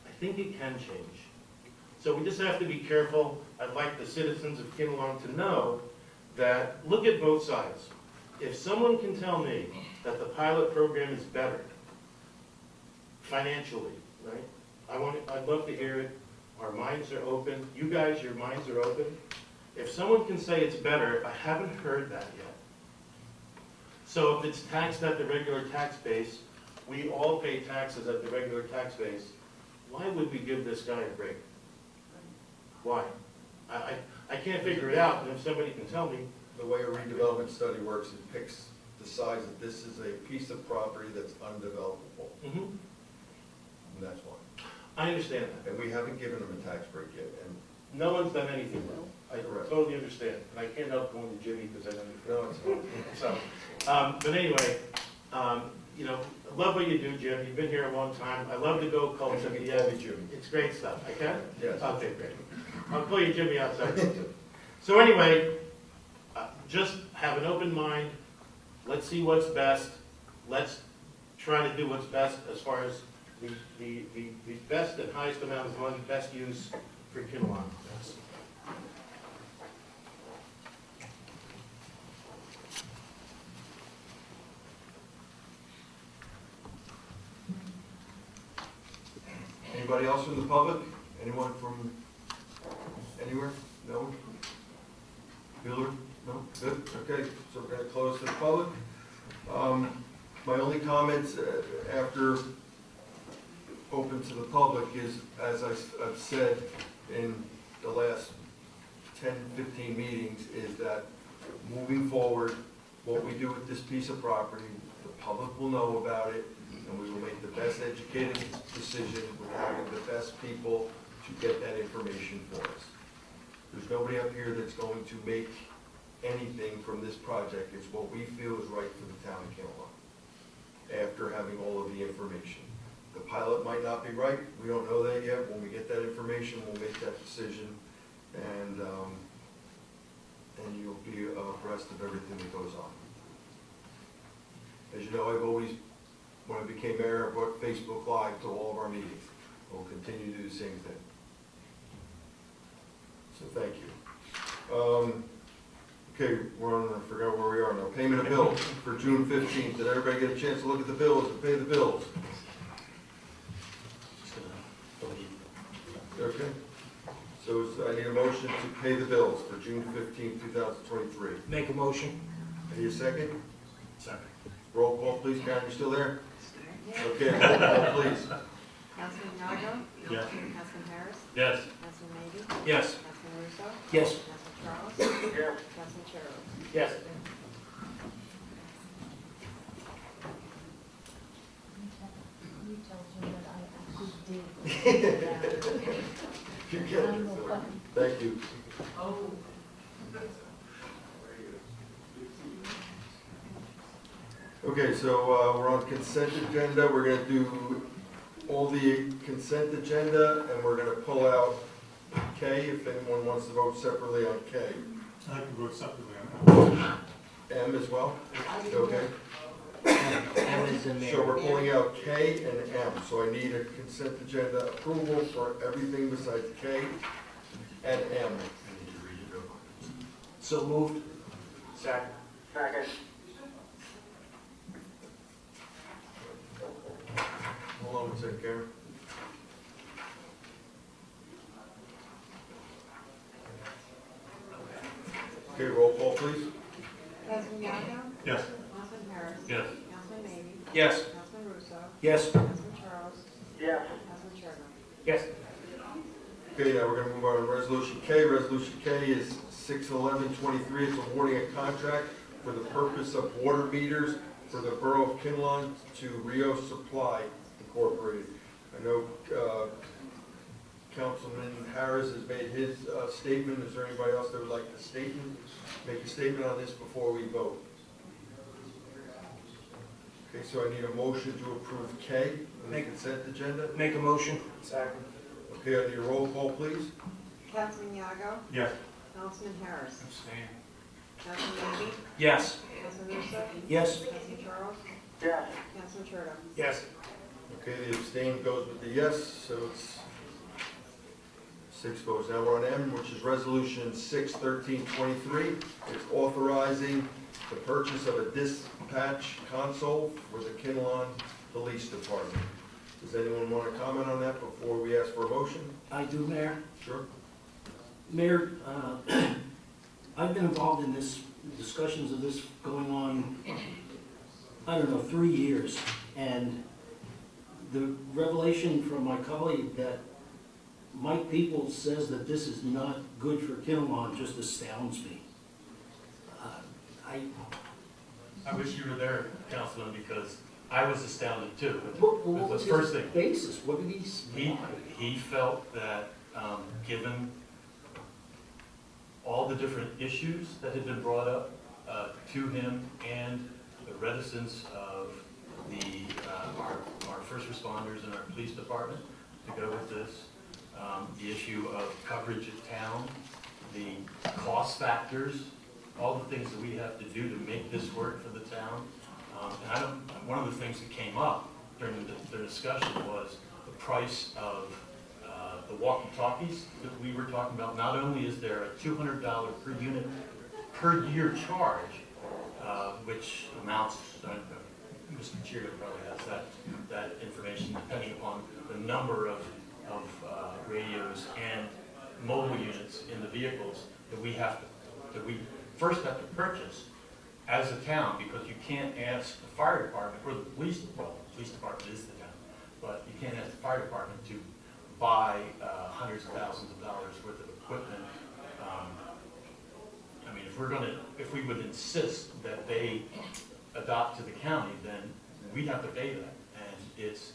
Speaker 19: I think it can change. So we just have to be careful. I'd like the citizens of Kinnelon to know that, look at both sides. If someone can tell me that the pilot program is better financially, right? I'd love to hear it. Our minds are open. You guys, your minds are open. If someone can say it's better, I haven't heard that yet. So if it's taxed at the regular tax base, we all pay taxes at the regular tax base, why would we give this guy a break? Why? I can't figure it out, and if somebody can tell me.
Speaker 1: The way a redevelopment study works, it picks, decides that this is a piece of property that's undevelopable.
Speaker 19: Mm-hmm.
Speaker 1: And that's why.
Speaker 19: I understand that.
Speaker 1: And we haven't given them a tax break yet. And
Speaker 19: no one's done anything wrong. I
Speaker 1: Correct.
Speaker 19: totally understand. And I can't help going to Jimmy because I know you.
Speaker 1: No, it's fine.
Speaker 19: So, but anyway, I love what you do, Jim. You've been here a long time. I love to go culture.
Speaker 1: You can
Speaker 19: Yeah,
Speaker 1: call me Jimmy.
Speaker 19: it's great stuff. I can?
Speaker 1: Yes.
Speaker 19: Okay, great. I'll call you Jimmy outside. So anyway, just have an open mind. Let's see what's best. Let's try to do what's best as far as the best and highest amount of money, best use for Kinnelon.
Speaker 1: Anybody else from the public? Anyone from anywhere? No? Bueller? No? Good, okay, so we're gonna close to the public. My only comments after open to the public is, as I've said in the last 10, 15 meetings, is that moving forward, what we do with this piece of property, the public will know about it, and we will make the best educated decision with having the best people to get that information for us. There's nobody up here that's going to make anything from this project. It's what we feel is right for the town of Kinnelon, after having all of the information. The pilot might not be right, we don't know that yet. When we get that information, we'll make that decision, and you'll be abreast of everything that goes on. As you know, I've always, when I became mayor, I brought Facebook Live to all of our meetings. We'll continue to do the same thing. So thank you. Okay, we're on, I forgot where we are now. Payment of bills for June 15th. Did everybody get a chance to look at the bills and pay the bills? Okay. So I need a motion to pay the bills for June 15th, 2023.
Speaker 10: Make a motion.
Speaker 1: Any a second?
Speaker 19: Second.
Speaker 1: Roll call, please. Karen, you still there? Okay, roll call, please.
Speaker 3: Councilman Nago?
Speaker 19: Yes.
Speaker 3: Councilman Harris?
Speaker 19: Yes.
Speaker 3: Councilman Maybe?
Speaker 19: Yes.
Speaker 3: Councilman Russo?
Speaker 10: Yes.
Speaker 3: Councilman Charles?
Speaker 11: Yes.
Speaker 3: Councilman Charo?
Speaker 19: Yes.
Speaker 20: You told him that I actually did.
Speaker 1: You get it. Thank you. Okay, so we're on consent agenda. We're going to do all the consent agenda, and we're gonna pull out K, if anyone wants to vote separately on K.
Speaker 4: I can vote separately on
Speaker 1: M as well? Okay.
Speaker 2: M is in
Speaker 1: So we're
Speaker 2: there.
Speaker 1: pulling out K and M, so I need a consent agenda approval for everything besides K and M.
Speaker 5: I need to read it real quick.
Speaker 13: So moved.
Speaker 11: Second.
Speaker 1: Hold on one second, Karen. Okay, roll call, please.
Speaker 3: Councilman Yago?
Speaker 4: Yes.
Speaker 3: Councilman Harris?
Speaker 5: Yes.
Speaker 3: Councilman Maybe?
Speaker 13: Yes.
Speaker 3: Councilman Russo?
Speaker 10: Yes.
Speaker 3: Councilman Charles?
Speaker 11: Yes.
Speaker 3: Councilman Churman?
Speaker 13: Yes.
Speaker 1: Okay, now we're gonna move on to Resolution K. Resolution K is 6/11/23. It's awarding a contract for the purpose of water meters for the Borough of Kinnelon to Rio Supply Incorporated. I know Councilman Harris has made his statement. Is there anybody else that would like to make a statement on this before we vote? Okay, so I need a motion to approve K on the consent agenda.
Speaker 13: Make a motion. Second.
Speaker 1: Okay, I need a roll call, please.
Speaker 3: Councilman Yago?
Speaker 4: Yes.
Speaker 3: Councilman Harris?
Speaker 5: Abstain.
Speaker 3: Councilman Maybe?
Speaker 13: Yes.
Speaker 3: Councilman Russo?
Speaker 10: Yes.
Speaker 3: Councilman Charles?
Speaker 11: Yes.
Speaker 3: Councilman Churman?
Speaker 13: Yes.
Speaker 1: Okay, the abstain goes with the yes, so it's 6 votes. Now we're on M, which is Resolution 6/13/23. It's authorizing the purchase of a dispatch console for the Kinnelon Police Department. Does anyone want to comment on that before we ask for a motion?
Speaker 10: I do, Mayor.
Speaker 1: Sure.
Speaker 10: Mayor, I've been involved in this, discussions of this going on, I don't know, 3 years. And the revelation from my colleague that Mike Peoples says that this is not good for Kinnelon just astounds me.
Speaker 5: I wish you were there, Councilman, because I was astounded too.
Speaker 10: What
Speaker 5: With
Speaker 10: was
Speaker 5: the first
Speaker 10: his
Speaker 5: thing,
Speaker 10: basis? What did he?
Speaker 5: he felt that, given all the different issues that had been brought up to him and the reticence of our first responders and our police department to go with this, the issue of coverage of town, the cost factors, all the things that we have to do to make this work for the town. One of the things that came up during the discussion was the price of the walkie-talkies that we were talking about. Not only is there a $200 per unit per year charge, which amounts, Mr. Cheer probably has that information, depending upon the number of radios and mobile units in the vehicles that we first have to purchase as a town, because you can't ask the fire department or the police, well, the police department is the town, but you can't ask the fire department to buy hundreds of thousands of dollars worth of equipment. I mean, if we would insist that they adopt to the county, then we'd have to pay that. And it's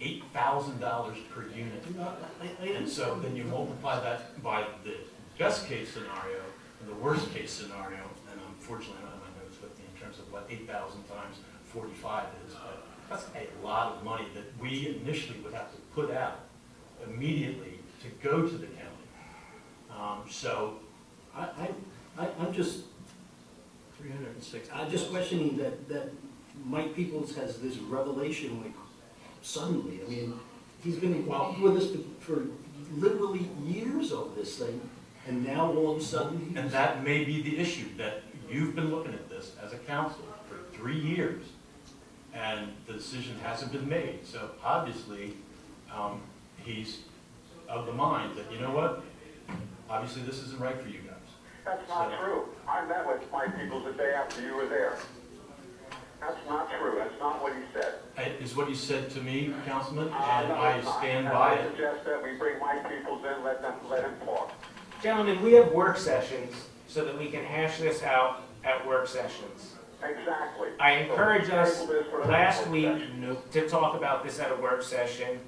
Speaker 5: $8,000 per unit. And so then you multiply that by the best case scenario and the worst case scenario, and unfortunately I don't have my notes with me in terms of what 8,000 times 45 is, but that's a lot of money that we initially would have to put out immediately to go to the county. So
Speaker 10: I'm just
Speaker 5: 360.
Speaker 10: I'm just questioning that Mike Peoples has this revelation like suddenly. I mean, he's been involved with us for literally years of this thing, and now all of a sudden
Speaker 5: And that may be the issue, that you've been looking at this as a council for 3 years, and the decision hasn't been made. So obviously, he's of the mind that, you know what, obviously this isn't right for you guys.
Speaker 11: That's not true. I met with Mike Peoples the day after you were there. That's not true. That's not what he said.
Speaker 5: Is what he said to me, Councilman, and I stand by
Speaker 11: I
Speaker 5: it.
Speaker 11: suggest that we bring Mike Peoples in, let him talk.
Speaker 13: Gentlemen, we have work sessions so that we can hash this out at work sessions.
Speaker 11: Exactly.
Speaker 13: I encouraged us
Speaker 11: Table this for the
Speaker 13: last
Speaker 11: work
Speaker 13: week
Speaker 11: session.
Speaker 13: to talk about this at a work session.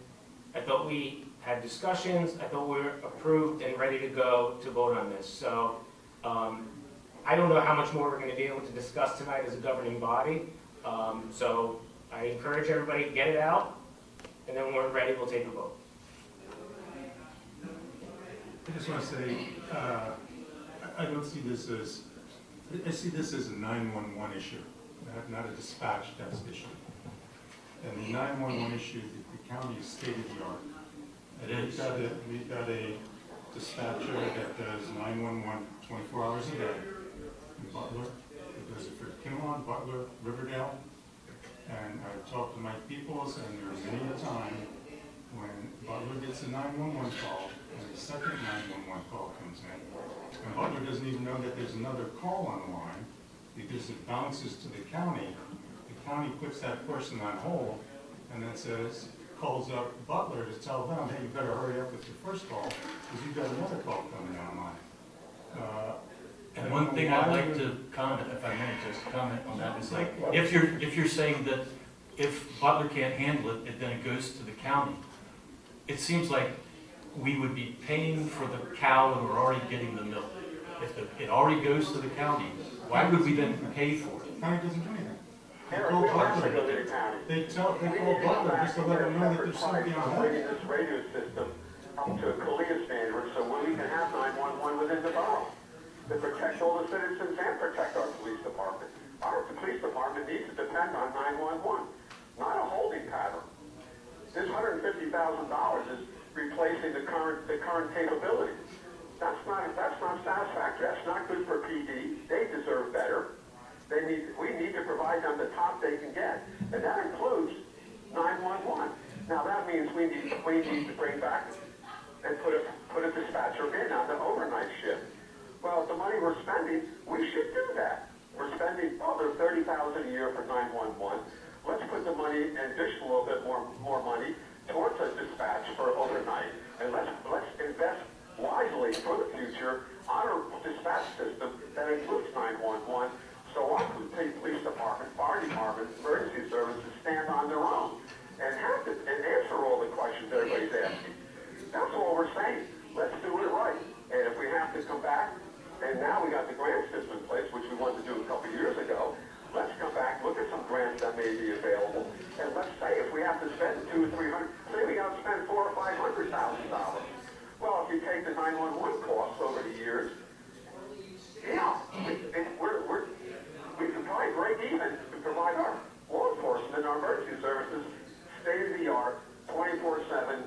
Speaker 13: I thought we had discussions, I thought we were approved and ready to go to vote on this. So I don't know how much more we're going to be able to discuss tonight as a governing body. So I encourage everybody to get it out and then when we're ready, we'll take a vote.
Speaker 4: I just want to say, I don't see this as, I see this as a 911 issue, not a dispatch desk issue. And the 911 issue, the county is state-of-the-art.
Speaker 5: It is.
Speaker 4: We've got a dispatcher that does 911 24 hours a day in Butler. It does it for Kinnelon, Butler, Riverdale. And I've talked to Mike Peoples, and there's many a time when Butler gets a 911 call, and the second 911 call comes in, and Butler doesn't even know that there's another call on the line, because it bounces to the county. The county puts that person on hold, and then calls up Butler to tell them, hey, you better hurry up with your first call, because you've got another call coming online.
Speaker 5: And one thing I'd like to comment, if I may, just comment on that, is like, if you're saying that if Butler can't handle it, then it goes to the county. It seems like we would be paying for the cow and we're already getting the milk. If it already goes to the county, why would we then pay for it?
Speaker 4: The county doesn't do anything. They
Speaker 11: Eric,
Speaker 4: call
Speaker 11: we don't actually
Speaker 4: Butler.
Speaker 11: go to the county.
Speaker 4: They call Butler just to let them know that there's somebody on hold.
Speaker 11: Bringing this radio system up to a CALIA standard so we can have 911 within the borough to protect all the citizens and protect our police department. The police department needs to depend on 911, not a holding pattern. This $150,000 is replacing the current capability. That's not satisfactory. That's not good for PD. They deserve better. We need to provide them the top they can get, and that includes 911. Now that means we need to bring back and put a dispatcher in on the overnight shift. Well, the money we're spending, we should do that. We're spending over $30,000 a year for 911. Let's put the money and additional little bit more money towards a dispatch for overnight, and let's invest wisely for the future on a dispatch system that includes 911. So our police department, fire department, emergency services stand on their own and answer all the questions everybody's asking. That's all we're saying. Let's do it right. And if we have to come back, and now we got the grant system in place, which we wanted to do a couple of years ago, let's come back, look at some grants that may be available, and let's say if we have to spend $200,000 or $300,000, say we got to spend $400,000 or $500,000. Well, if you take the 911 costs over the years, yeah, we can probably break even to provide our law enforcement, our emergency services, state-of-the-art, 24/7,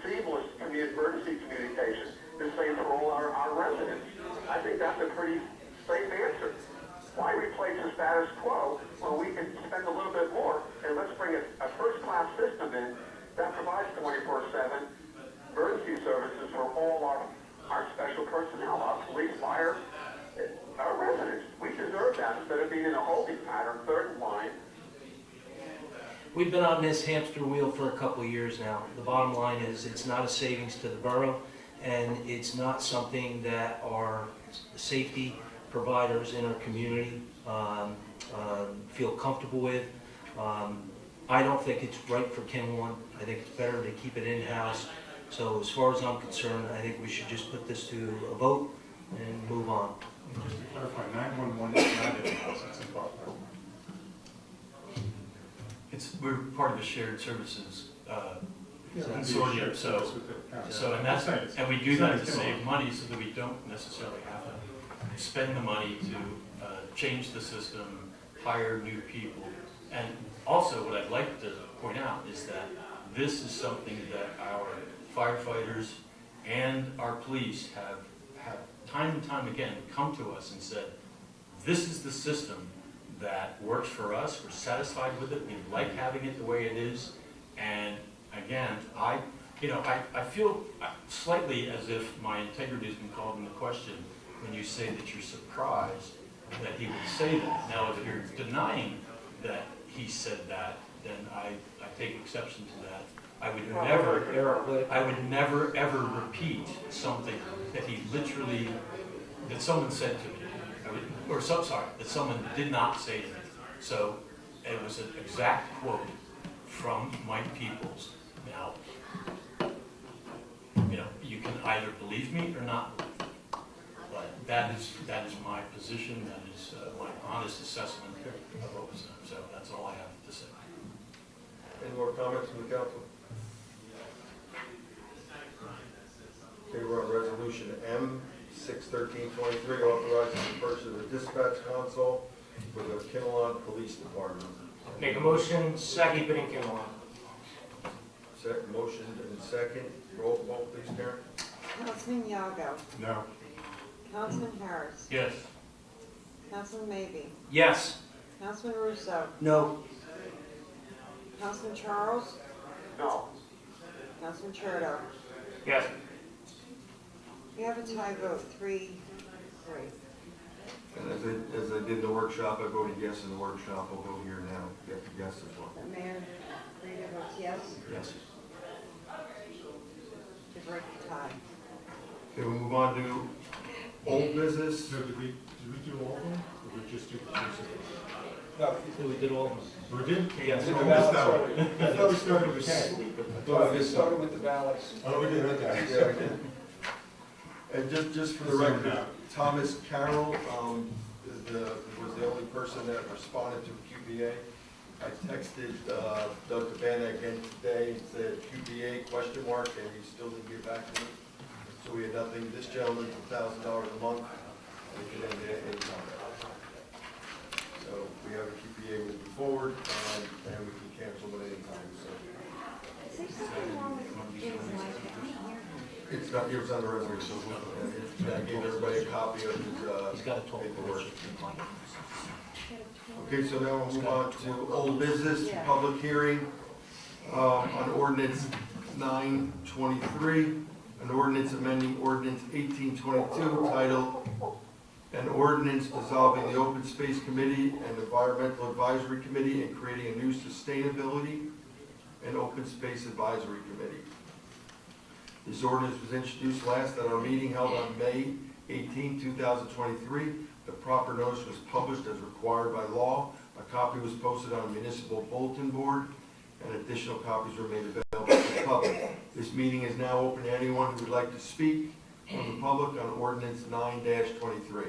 Speaker 11: seamless emergency communication, the same for all our residents. I think that's a pretty safe answer. Why replace the status quo when we can spend a little bit more, and let's bring a first-class system in that provides 24/7 emergency services for all our special personnel, our police, fire, our residents. We deserve that instead of being in a holding pattern, third in line.
Speaker 2: We've been on this hamster wheel for a couple of years now. The bottom line is it's not a savings to the borough, and it's not something that our safety providers in our community feel comfortable with. I don't think it's right for Kinnelon. I think it's better to keep it in-house. So as far as I'm concerned, I think we should just put this to a vote and move on.
Speaker 4: Just to clarify, 911 is not in-house, it's in Butler.
Speaker 5: We're part of a shared services consortium, and we do that to save money so that we don't necessarily have to spend the money to change the system, hire new people. And also what I'd like to point out is that this is something that our firefighters and our police have time and time again come to us and said, this is the system that works for us, we're satisfied with it, we like having it the way it is. And again, I feel slightly as if my integrity has been called into question when you say that you're surprised that he would say that. Now, if you're denying that he said that, then I take exception to that. I would never ever repeat something that he literally, that someone said to me. That someone did not say to me. So it was an exact quote from Mike Peoples. Now, you can either believe me or not believe me, but that is my position. That is my honest assessment of what was done. So that's all I have to say.
Speaker 1: Any more comments from the council? Okay, we're on resolution M 61323, authorizing the purchase of a dispatch console for the Kinnelon Police Department.
Speaker 13: Make a motion, second, put in Kinnelon.
Speaker 1: Second, motion and second. Roll call, please, Karen.
Speaker 3: Councilman Yago.
Speaker 8: No.
Speaker 3: Councilman Harris.
Speaker 12: Yes.
Speaker 3: Councilman Maybe.
Speaker 13: Yes.
Speaker 3: Councilman Russo.
Speaker 10: No.
Speaker 3: Councilman Charles.
Speaker 11: No.
Speaker 3: Councilman Cherto.
Speaker 13: Yes.
Speaker 3: We have a tie vote, 3-3.
Speaker 1: And as I did in the workshop, I voted yes in the workshop. I'll go here now. You have to guess as well.
Speaker 3: The mayor, Rita votes yes
Speaker 1: Yes.
Speaker 3: to break the tie.
Speaker 1: Okay, we'll move on to old business.
Speaker 4: So did we do all of them, or we just do the first?
Speaker 15: No,
Speaker 2: We did all of them.
Speaker 4: We did?
Speaker 2: Yes.
Speaker 15: the
Speaker 4: Oh,
Speaker 15: ballots
Speaker 4: that one.
Speaker 15: started.
Speaker 4: I thought we started with
Speaker 1: Okay.
Speaker 4: C.
Speaker 15: We started with the ballots.
Speaker 4: Oh, we did, okay.
Speaker 1: Yeah, we did. And just for the record, Thomas Carroll was the only person that responded to QBA. I texted Doug Cabana again today and said QBA ? And he still didn't get back to me. So we had nothing. This gentleman's $1,000 a month, and he can end it at any time. So we have a QBA moving forward, and we can cancel it any time, so.
Speaker 3: Is there something wrong with Jim's mic?
Speaker 1: It's not, it was on the resolution. I gave everybody a copy of his paperwork. Okay, so now we'll move on to old business, public hearing on ordinance 923, an ordinance amending ordinance 1822 titled An Ordinance Dissolving the Open Space Committee and Environmental Advisory Committee and creating a new Sustainability and Open Space Advisory Committee. This ordinance was introduced last at our meeting held on May 18, 2023. The proper notice was published as required by law. A copy was posted on a municipal bulletin board, and additional copies were made available to the public. This meeting is now open to anyone who would like to speak from the public on ordinance 9-23.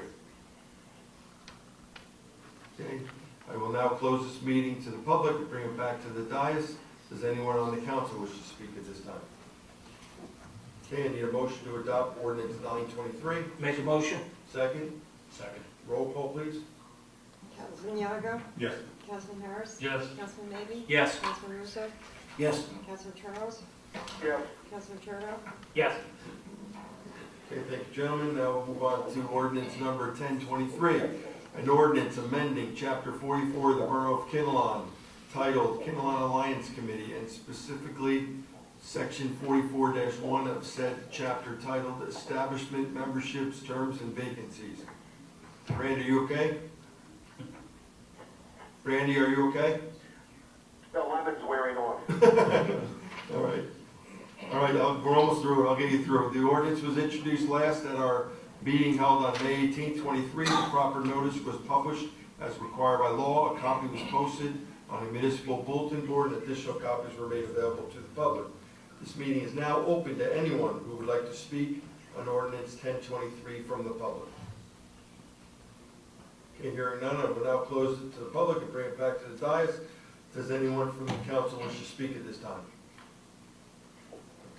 Speaker 1: Okay, I will now close this meeting to the public and bring it back to the dais. Does anyone on the council wish to speak at this time? Okay, I need a motion to adopt ordinance 923.
Speaker 10: Make a motion?
Speaker 1: Second?
Speaker 12: Second.
Speaker 1: Roll call, please.
Speaker 3: Councilman Yago.
Speaker 4: Yes.
Speaker 3: Councilman Harris.
Speaker 12: Yes.
Speaker 3: Councilman Maybe.
Speaker 13: Yes.
Speaker 3: Councilman Russo.
Speaker 10: Yes.
Speaker 3: Councilman Charles.
Speaker 11: Yes.
Speaker 3: Councilman Cherto.
Speaker 13: Yes.
Speaker 1: Okay, thank you, gentlemen. Now we'll move on to ordinance number 1023. An ordinance amending Chapter 44 of the Borough of Kinnelon titled Kinnelon Alliance Committee and specifically Section 44-1 of said chapter titled Establishment, Memberships, Terms, and Vacancies. Randy, you okay? Randy, are you okay?
Speaker 11: The lemon's wearing off.
Speaker 1: All right. All right, we're almost through it. I'll get you through it. The ordinance was introduced last at our meeting held on May 18, 23. The proper notice was published as required by law. A copy was posted on a municipal bulletin board, and additional copies were made available to the public. This meeting is now open to anyone who would like to speak on ordinance 1023 from the public. Okay, hearing none, I will now close it to the public and bring it back to the dais. Does anyone from the council wish to speak at this time?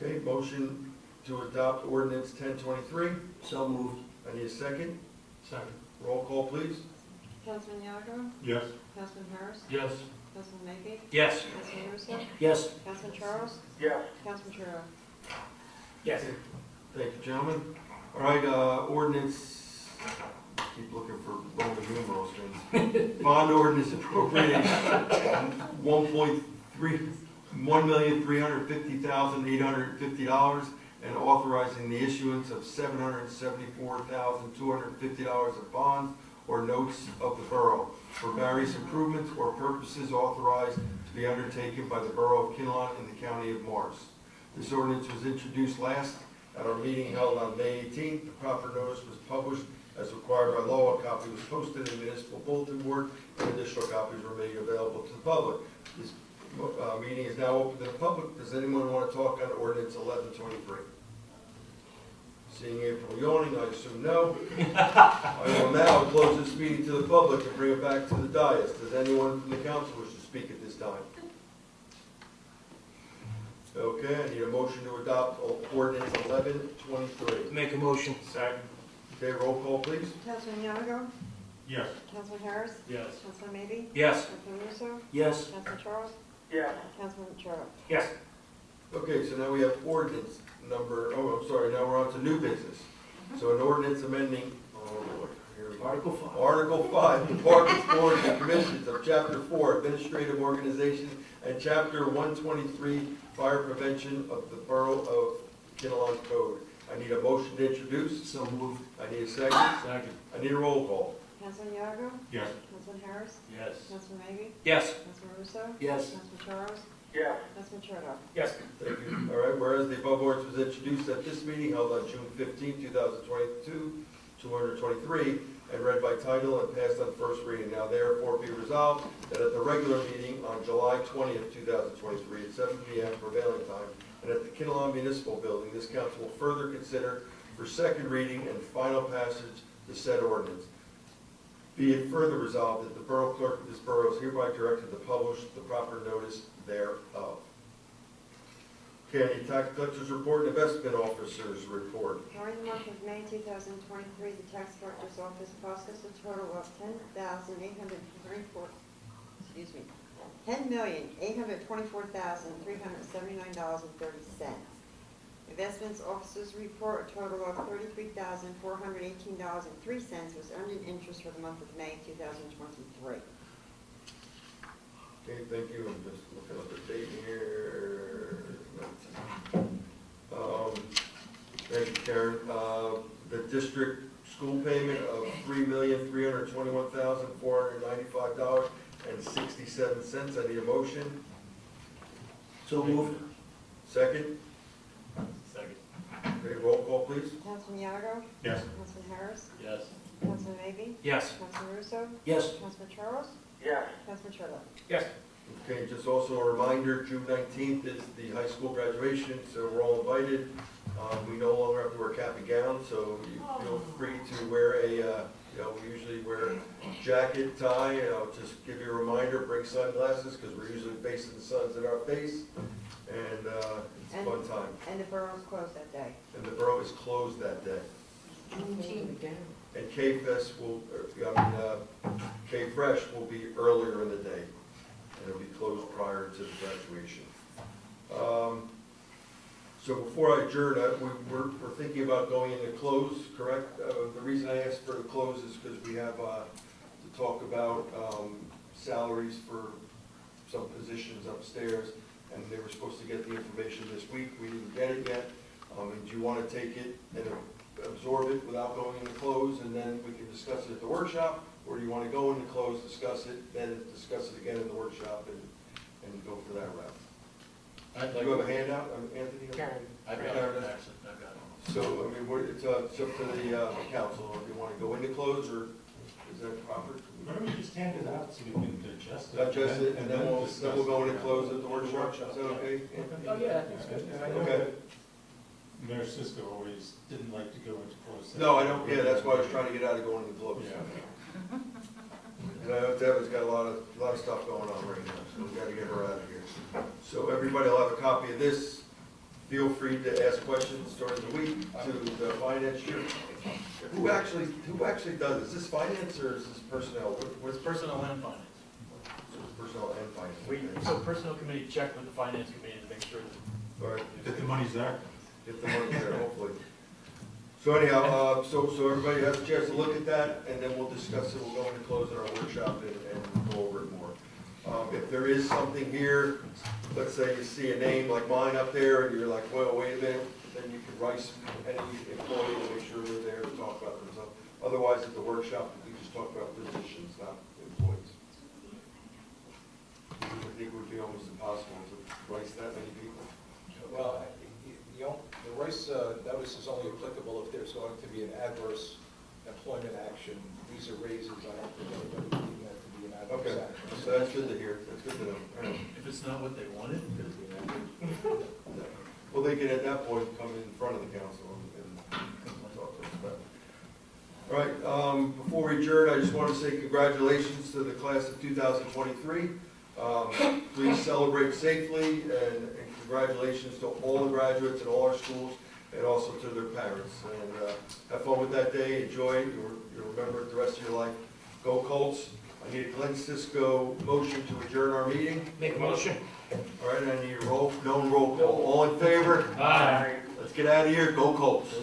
Speaker 1: Okay, motion to adopt ordinance 1023.
Speaker 10: So moved.
Speaker 1: I need a second.
Speaker 12: Second.
Speaker 1: Roll call, please.
Speaker 3: Councilman Yago.
Speaker 4: Yes.
Speaker 3: Councilman Harris.
Speaker 12: Yes.
Speaker 3: Councilman Maybe.
Speaker 13: Yes.
Speaker 3: Councilman Russo.
Speaker 10: Yes.
Speaker 3: Councilman Charles.
Speaker 11: Yes.
Speaker 3: Councilman Cherto.
Speaker 13: Yes.
Speaker 1: Thank you, gentlemen. All right, ordinance, keep looking for Roman numerals, things. Bond ordinance appropriating $1,350,850 and authorizing the issuance of $774,250 of bonds or notes of the borough for various improvements or purposes authorized to be undertaken by the Borough of Kinnelon in the County of Morris. This ordinance was introduced last at our meeting held on May 18th. The proper notice was published as required by law. A copy was posted in the municipal bulletin board, and additional copies were made available to the public. This meeting is now open to the public. Does anyone want to talk on ordinance 1123? Seeing April yawning, I assume no. I will now close this meeting to the public and bring it back to the dais. Does anyone from the council wish to speak at this time? Okay, I need a motion to adopt ordinance 1123.
Speaker 10: Make a motion.
Speaker 12: Second.
Speaker 1: Okay, roll call, please.
Speaker 3: Councilman Yanago?
Speaker 4: Yes.
Speaker 3: Councilman Harris?
Speaker 12: Yes.
Speaker 3: Councilman Maybe?
Speaker 10: Yes.
Speaker 3: Councilman Russo?
Speaker 10: Yes.
Speaker 3: Councilman Charles?
Speaker 11: Yes.
Speaker 3: Councilman Charo?
Speaker 13: Yes.
Speaker 1: Okay, so now we have ordinance number, oh, I'm sorry, now we're on to new business. So an ordinance amending, oh Lord, here we go.
Speaker 10: Article 5.
Speaker 1: Article 5, Departments, Boards, and Commissions of Chapter 4, Administrative Organization, and Chapter 123, Fire Prevention of the Borough of Kinnelon Code. I need a motion to introduce.
Speaker 10: So moved.
Speaker 1: I need a second.
Speaker 12: Second.
Speaker 1: I need a roll call.
Speaker 3: Councilman Yanago?
Speaker 4: Yes.
Speaker 3: Councilman Harris?
Speaker 12: Yes.
Speaker 3: Councilman Maybe?
Speaker 10: Yes.
Speaker 3: Councilman Russo?
Speaker 10: Yes.
Speaker 3: Councilman Charles?
Speaker 11: Yes.
Speaker 3: Councilman Charo?
Speaker 13: Yes.
Speaker 1: Thank you. All right, whereas the above ordinance was introduced at this meeting held on June 15, 2022, 223, and read by title and passed on first reading. Now therefore be resolved that at the regular meeting on July 20th, 2023, at 7 p.m. prevailing time, and at the Kinnelon Municipal Building, this council will further consider for second reading and final passage the said ordinance. Be it further resolved that the Borough Clerk of this borough is hereby directed to publish the proper notice thereof. Okay, I need tax collector's report and investment officer's report.
Speaker 3: During the month of May 2023, the tax collector's office processed a total of $10,824,379.30. Investments officer's report, a total of $33,418.03 was earned in interest for the month of May 2023.
Speaker 1: Okay, thank you. I'm just looking at the date here. Thank you, Karen. The district school payment of $3,321,495.67. I need a motion.
Speaker 10: So moved.
Speaker 1: Second.
Speaker 12: Second.
Speaker 1: Okay, roll call, please.
Speaker 3: Councilman Yanago?
Speaker 4: Yes.
Speaker 3: Councilman Harris?
Speaker 12: Yes.
Speaker 3: Councilman Maybe?
Speaker 10: Yes.
Speaker 3: Councilman Russo?
Speaker 10: Yes.
Speaker 3: Councilman Charles?
Speaker 11: Yes.
Speaker 3: Councilman Charo?
Speaker 13: Yes.
Speaker 1: Okay, just also a reminder, June 19th is the high school graduation, so we're all invited. We no longer have to wear cap and gown, so you feel free to wear a, we usually wear jacket, tie, just give you a reminder, bring sunglasses, because we're usually facing the suns in our face, and it's a fun time.
Speaker 3: And the borough's closed that day.
Speaker 1: And the borough is closed that day. And K-Fest will, K-Fresh will be earlier in the day, and it'll be closed prior to the graduation. So before I adjourn, we're thinking about going into close, correct? The reason I asked for the close is because we have to talk about salaries for some positions upstairs, and they were supposed to get the information this week. We didn't get it yet. And do you want to take it and absorb it without going into close, and then we can discuss it at the workshop? Or do you want to go into close, discuss it, then discuss it again in the workshop and go for that route? Do you have a handout, Anthony?
Speaker 13: Karen.
Speaker 12: I've got
Speaker 1: Karen,
Speaker 12: it, actually. I've got it.
Speaker 1: So, it's up to the council, if you want to go into close, or is that proper?
Speaker 4: Why don't we just hand it out so we can digest it?
Speaker 1: Digest it, and then we'll go into close at the workshop, is that okay?
Speaker 13: Oh, yeah, that's good.
Speaker 1: Okay.
Speaker 4: Mayor Cisco always didn't like to go into closed session.
Speaker 1: No, I don't, that's why I was trying to get out of going into close.
Speaker 4: Yeah.
Speaker 1: And I know Devin's got a lot of stuff going on right now, so we gotta get her out of here. So everybody will have a copy of this. Feel free to ask questions during the week to the finance chair. Who actually does this? Is this finance or is this personnel?
Speaker 12: It's personnel and finance.
Speaker 1: So it's personnel and finance.
Speaker 12: So personnel committee checked with the finance committee to make sure that.
Speaker 1: All right.
Speaker 4: If the money's there.
Speaker 1: If the money's there, hopefully. So anyhow, so everybody has a chance to look at that, and then we'll discuss it. We'll go into close in our workshop and go over it more. If there is something here, let's say you see a name like mine up there, and you're like, well, wait a minute, then you can write any employee to make sure they're there to talk about themselves. Otherwise, at the workshop, we just talk about positions, not employees. I think it would be almost impossible to write that many people.
Speaker 17: Well, the Rice notice is only applicable if there's going to be an adverse employment action. These are raises, I don't think anybody would deem that to be an adverse
Speaker 1: Okay,
Speaker 17: action.
Speaker 1: so that's good to hear. That's good to know. All right.
Speaker 12: If it's not what they wanted, it'll be an
Speaker 1: Well, they can at that point come in front of the council and talk to us about it. All right, before we adjourn, I just want to say congratulations to the class of 2023. Please celebrate safely and congratulations to all the graduates in all our schools and also to their parents. And have fun with that day, enjoy it, you'll remember it the rest of your life. Go Colts. I need a Glenn Cisco motion to adjourn our meeting.
Speaker 13: Make a motion.
Speaker 1: All right, I need a roll call. All in favor?
Speaker 13: Aye.
Speaker 1: Let's get out of here. Go Colts.